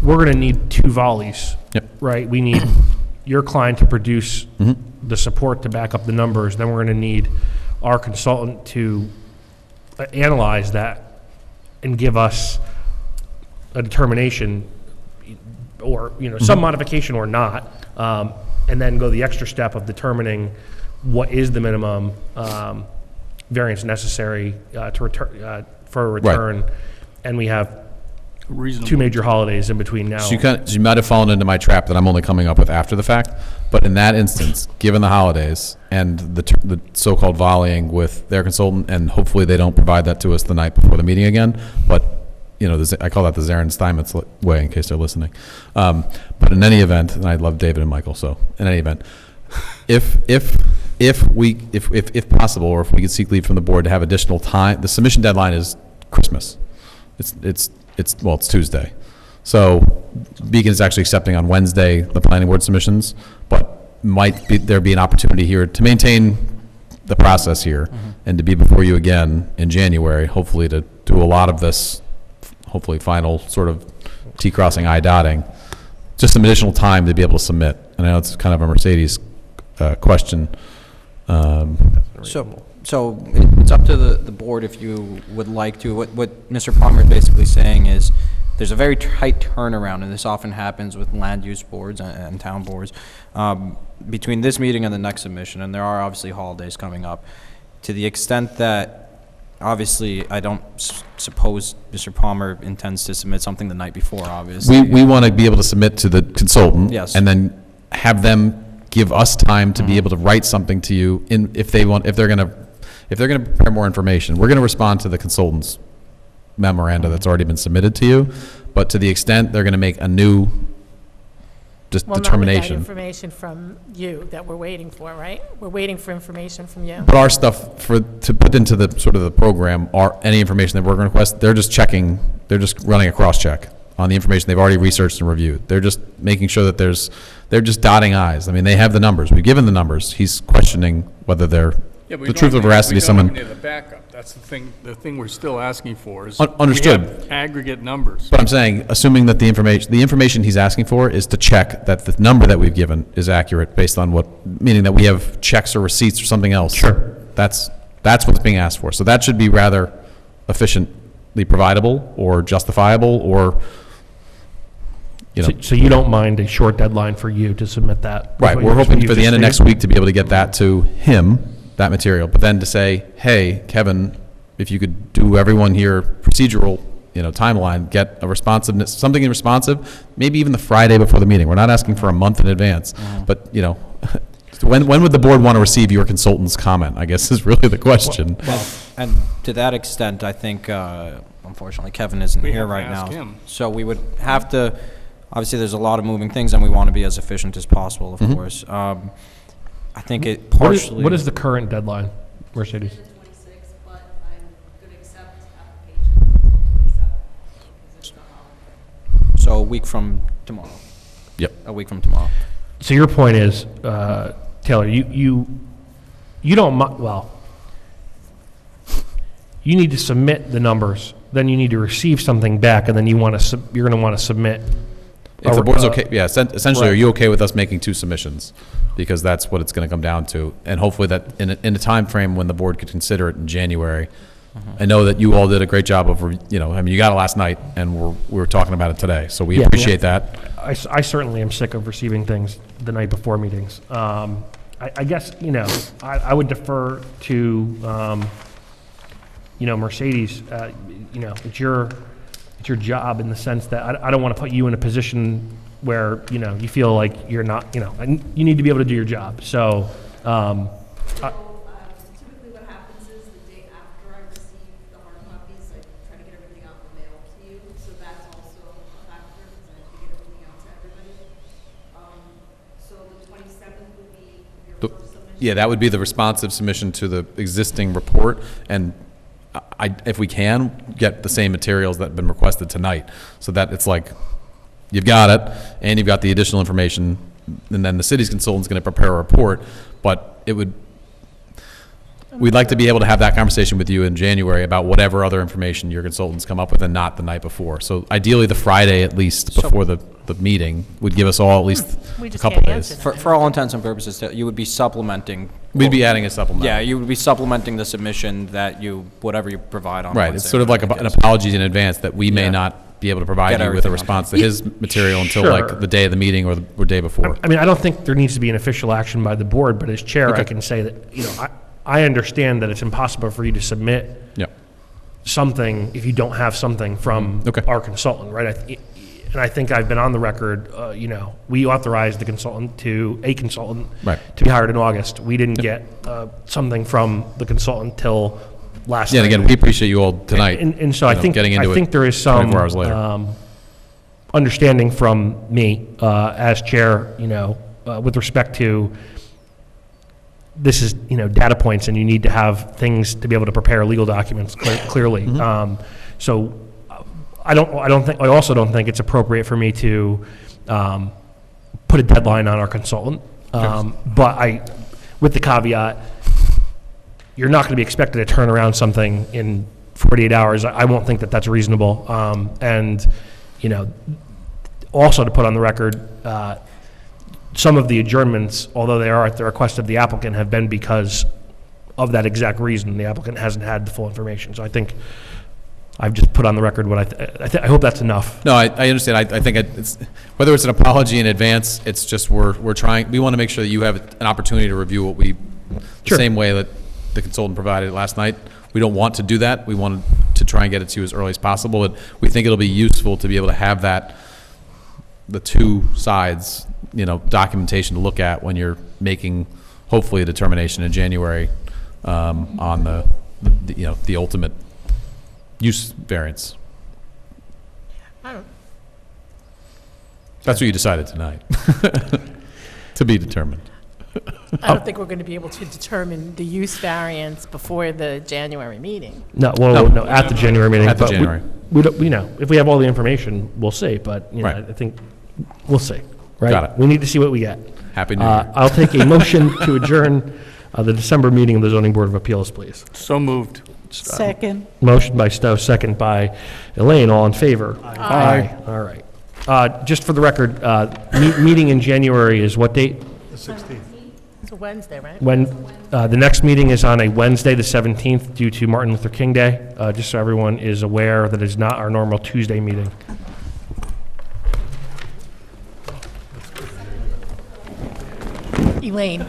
we're going to need 2 volleys, Yep. right? We need your client to produce the support to back up the numbers. Then we're going to need our consultant to analyze that and give us a determination or, some modification or not, and then go the extra step of determining what is the minimum variance necessary to return for a return. And we have Reasonable. 2 major holidays in between now. So you might have fallen into my trap that I'm only coming up with after the fact, but in that instance, given the holidays and the so-called volleying with their consultant, and hopefully they don't provide that to us the night before the meeting again, but I call that the Zarin Steinmetz way in case they're listening. But in any event, and I love David and Michael, so in any event, if possible, or if we could seek leave from the board to have additional time, the submission deadline is Christmas. It's Tuesday. So Beacon is actually accepting on Wednesday the planning board submissions, but there be an opportunity here to maintain the process here and to be before you again in January, hopefully to do a lot of this, hopefully final sort of T crossing, I dotting, just some additional time to be able to submit. And I know it's kind of a Mercedes question. So it's up to the board if you would like to. What Mr. Palmer is basically saying is there's a very tight turnaround, and this often happens with land use boards and town boards, between this meeting and the next submission, and there are obviously holidays coming up. To the extent that, obviously, I don't suppose Mr. Palmer intends to submit something the night before, obviously. We want to be able to submit to the consultant. Yes. And then have them give us time to be able to write something to you if they're going to prepare more information. We're going to respond to the consultant's memoranda that's already been submitted to you, but to the extent they're going to make a new determination. Not with that information from you that we're waiting for, right? We're waiting for information from you. But our stuff to put into the sort of the program, any information that we're going to request, they're just running a cross check on the information they've already researched and reviewed. They're just making sure that they're just dotting I's. They have the numbers. We've given the numbers. He's questioning whether they're, the truth of veracity, someone. The backup. That's the thing we're still asking for is. Understood. We have aggregate numbers. But I'm saying, assuming that the information he's asking for is to check that the number that we've given is accurate based on what, meaning that we have checks or receipts or something else. Sure. That's what's being asked for. So that should be rather efficiently providable or justifiable or, you know. So you don't mind a short deadline for you to submit that? Right, we're hoping for the end of next week to be able to get that to him, that material, but then to say, hey, Kevin, if you could do everyone here procedural, timeline, get a responsiveness, something responsive, maybe even the Friday before the meeting. We're not asking for a month in advance, but, when would the board want to receive your consultant's comment, I guess is really the question. Well, and to that extent, I think, unfortunately, Kevin isn't here right now. him. So we would have to, obviously, there's a lot of moving things, and we want to be as efficient as possible, of course. I think it partially. What is the current deadline, Mercedes? So a week from tomorrow. Yep. A week from tomorrow. So your point is, Taylor, you don't, well, you need to submit the numbers, then you need to receive something back, and then you're going to want to submit. If the board's okay, yeah, essentially, right. are you okay with us making 2 submissions? Because that's what it's going to come down to. And hopefully that in a time frame when the board could consider it in January. I know that you all did a great job of, you got it last night, and we were talking about it today, so we appreciate that. I certainly am sick of receiving things the night before meetings. I guess, I would defer to, Mercedes, it's your job in the sense that I don't want to put you in a position where, you feel like you're not, and you need to be able to do your job. So, typically what happens is the day after I receive the hard copies, I try to get everything out in the mail to you, so that's also a factor, because I have to get everything out to everybody. So the 27th would be your first submission? Yeah, that would be the responsive submission to the existing report, and if we can, get the same materials that have been requested tonight, so that it's like, you've got it, and you've got the additional information, and then the city's consultant's going to prepare a report, but we'd like to be able to have that conversation with you in January about whatever other information your consultants come up with and not the night before. So ideally, the Friday at least before the meeting would give us all at least a couple days. For all intents and purposes, you would be supplementing. We'd be adding a supplement. Yeah, you would be supplementing the submission that whatever you provide on Right, Wednesday, it's sort of like whatever an it is. apology in advance that we may not be able to provide Get you with a everything response to okay. his material until Sure. like the day of the meeting or the day before. I mean, I don't think there needs to be an official action by the board, but as chair, I Okay. can say that, I understand that it's impossible for you to submit Yeah. something if you don't have something from Okay. our consultant, right? And I think I've been on the record, we authorized a consultant Right. to be hired in August. We didn't get something from the consultant till last Yeah, and night. again, we appreciate you all tonight. And so I think getting into it there is some 24 hours later. understanding from me as chair, with respect to this is data points, and you need to have things to be able to prepare legal documents clearly. So I also don't think it's appropriate for me to put a deadline on our consultant. But with the caveat, you're not going to be expected to turn around something in 48 hours. I won't think that that's reasonable. And, also to put on the record, some of the adjournments, although they are at the request of the applicant, have been because of that exact reason. The applicant hasn't had the full information. So I think I've just put on the record what I hope that's enough. No, I understand. I think it's, whether it's an apology in advance, it's just we're trying, we want to make sure that you have an opportunity to review what the Sure. same way that the consultant provided it last night. We don't want to do that. We wanted to try and get it to you as early as possible, but we think it'll be useful to be able to have that, the two sides, documentation to look at when you're making, hopefully, a determination in January on the ultimate use variance. That's what you decided tonight, to be determined. I don't think we're going to be able to determine the use variance before the January meeting. No, at the January meeting. At the but January. We don't, if we have all the information, we'll see, but, Right. I think we'll see, right? Got it. We need to see what we get. Happy New Year. I'll take a motion to adjourn the December meeting of the Zoning Board of Appeals, please. So moved. Second. Motion by Stowe, second by Elaine. All in favor? Aye. All right. Just for the record, meeting in January is what date? The 16th. It's a Wednesday, right? When, the next meeting is on a Wednesday, the 17th, due to Martin Luther King Day, just so everyone is aware that it's not our normal Tuesday meeting. Elaine.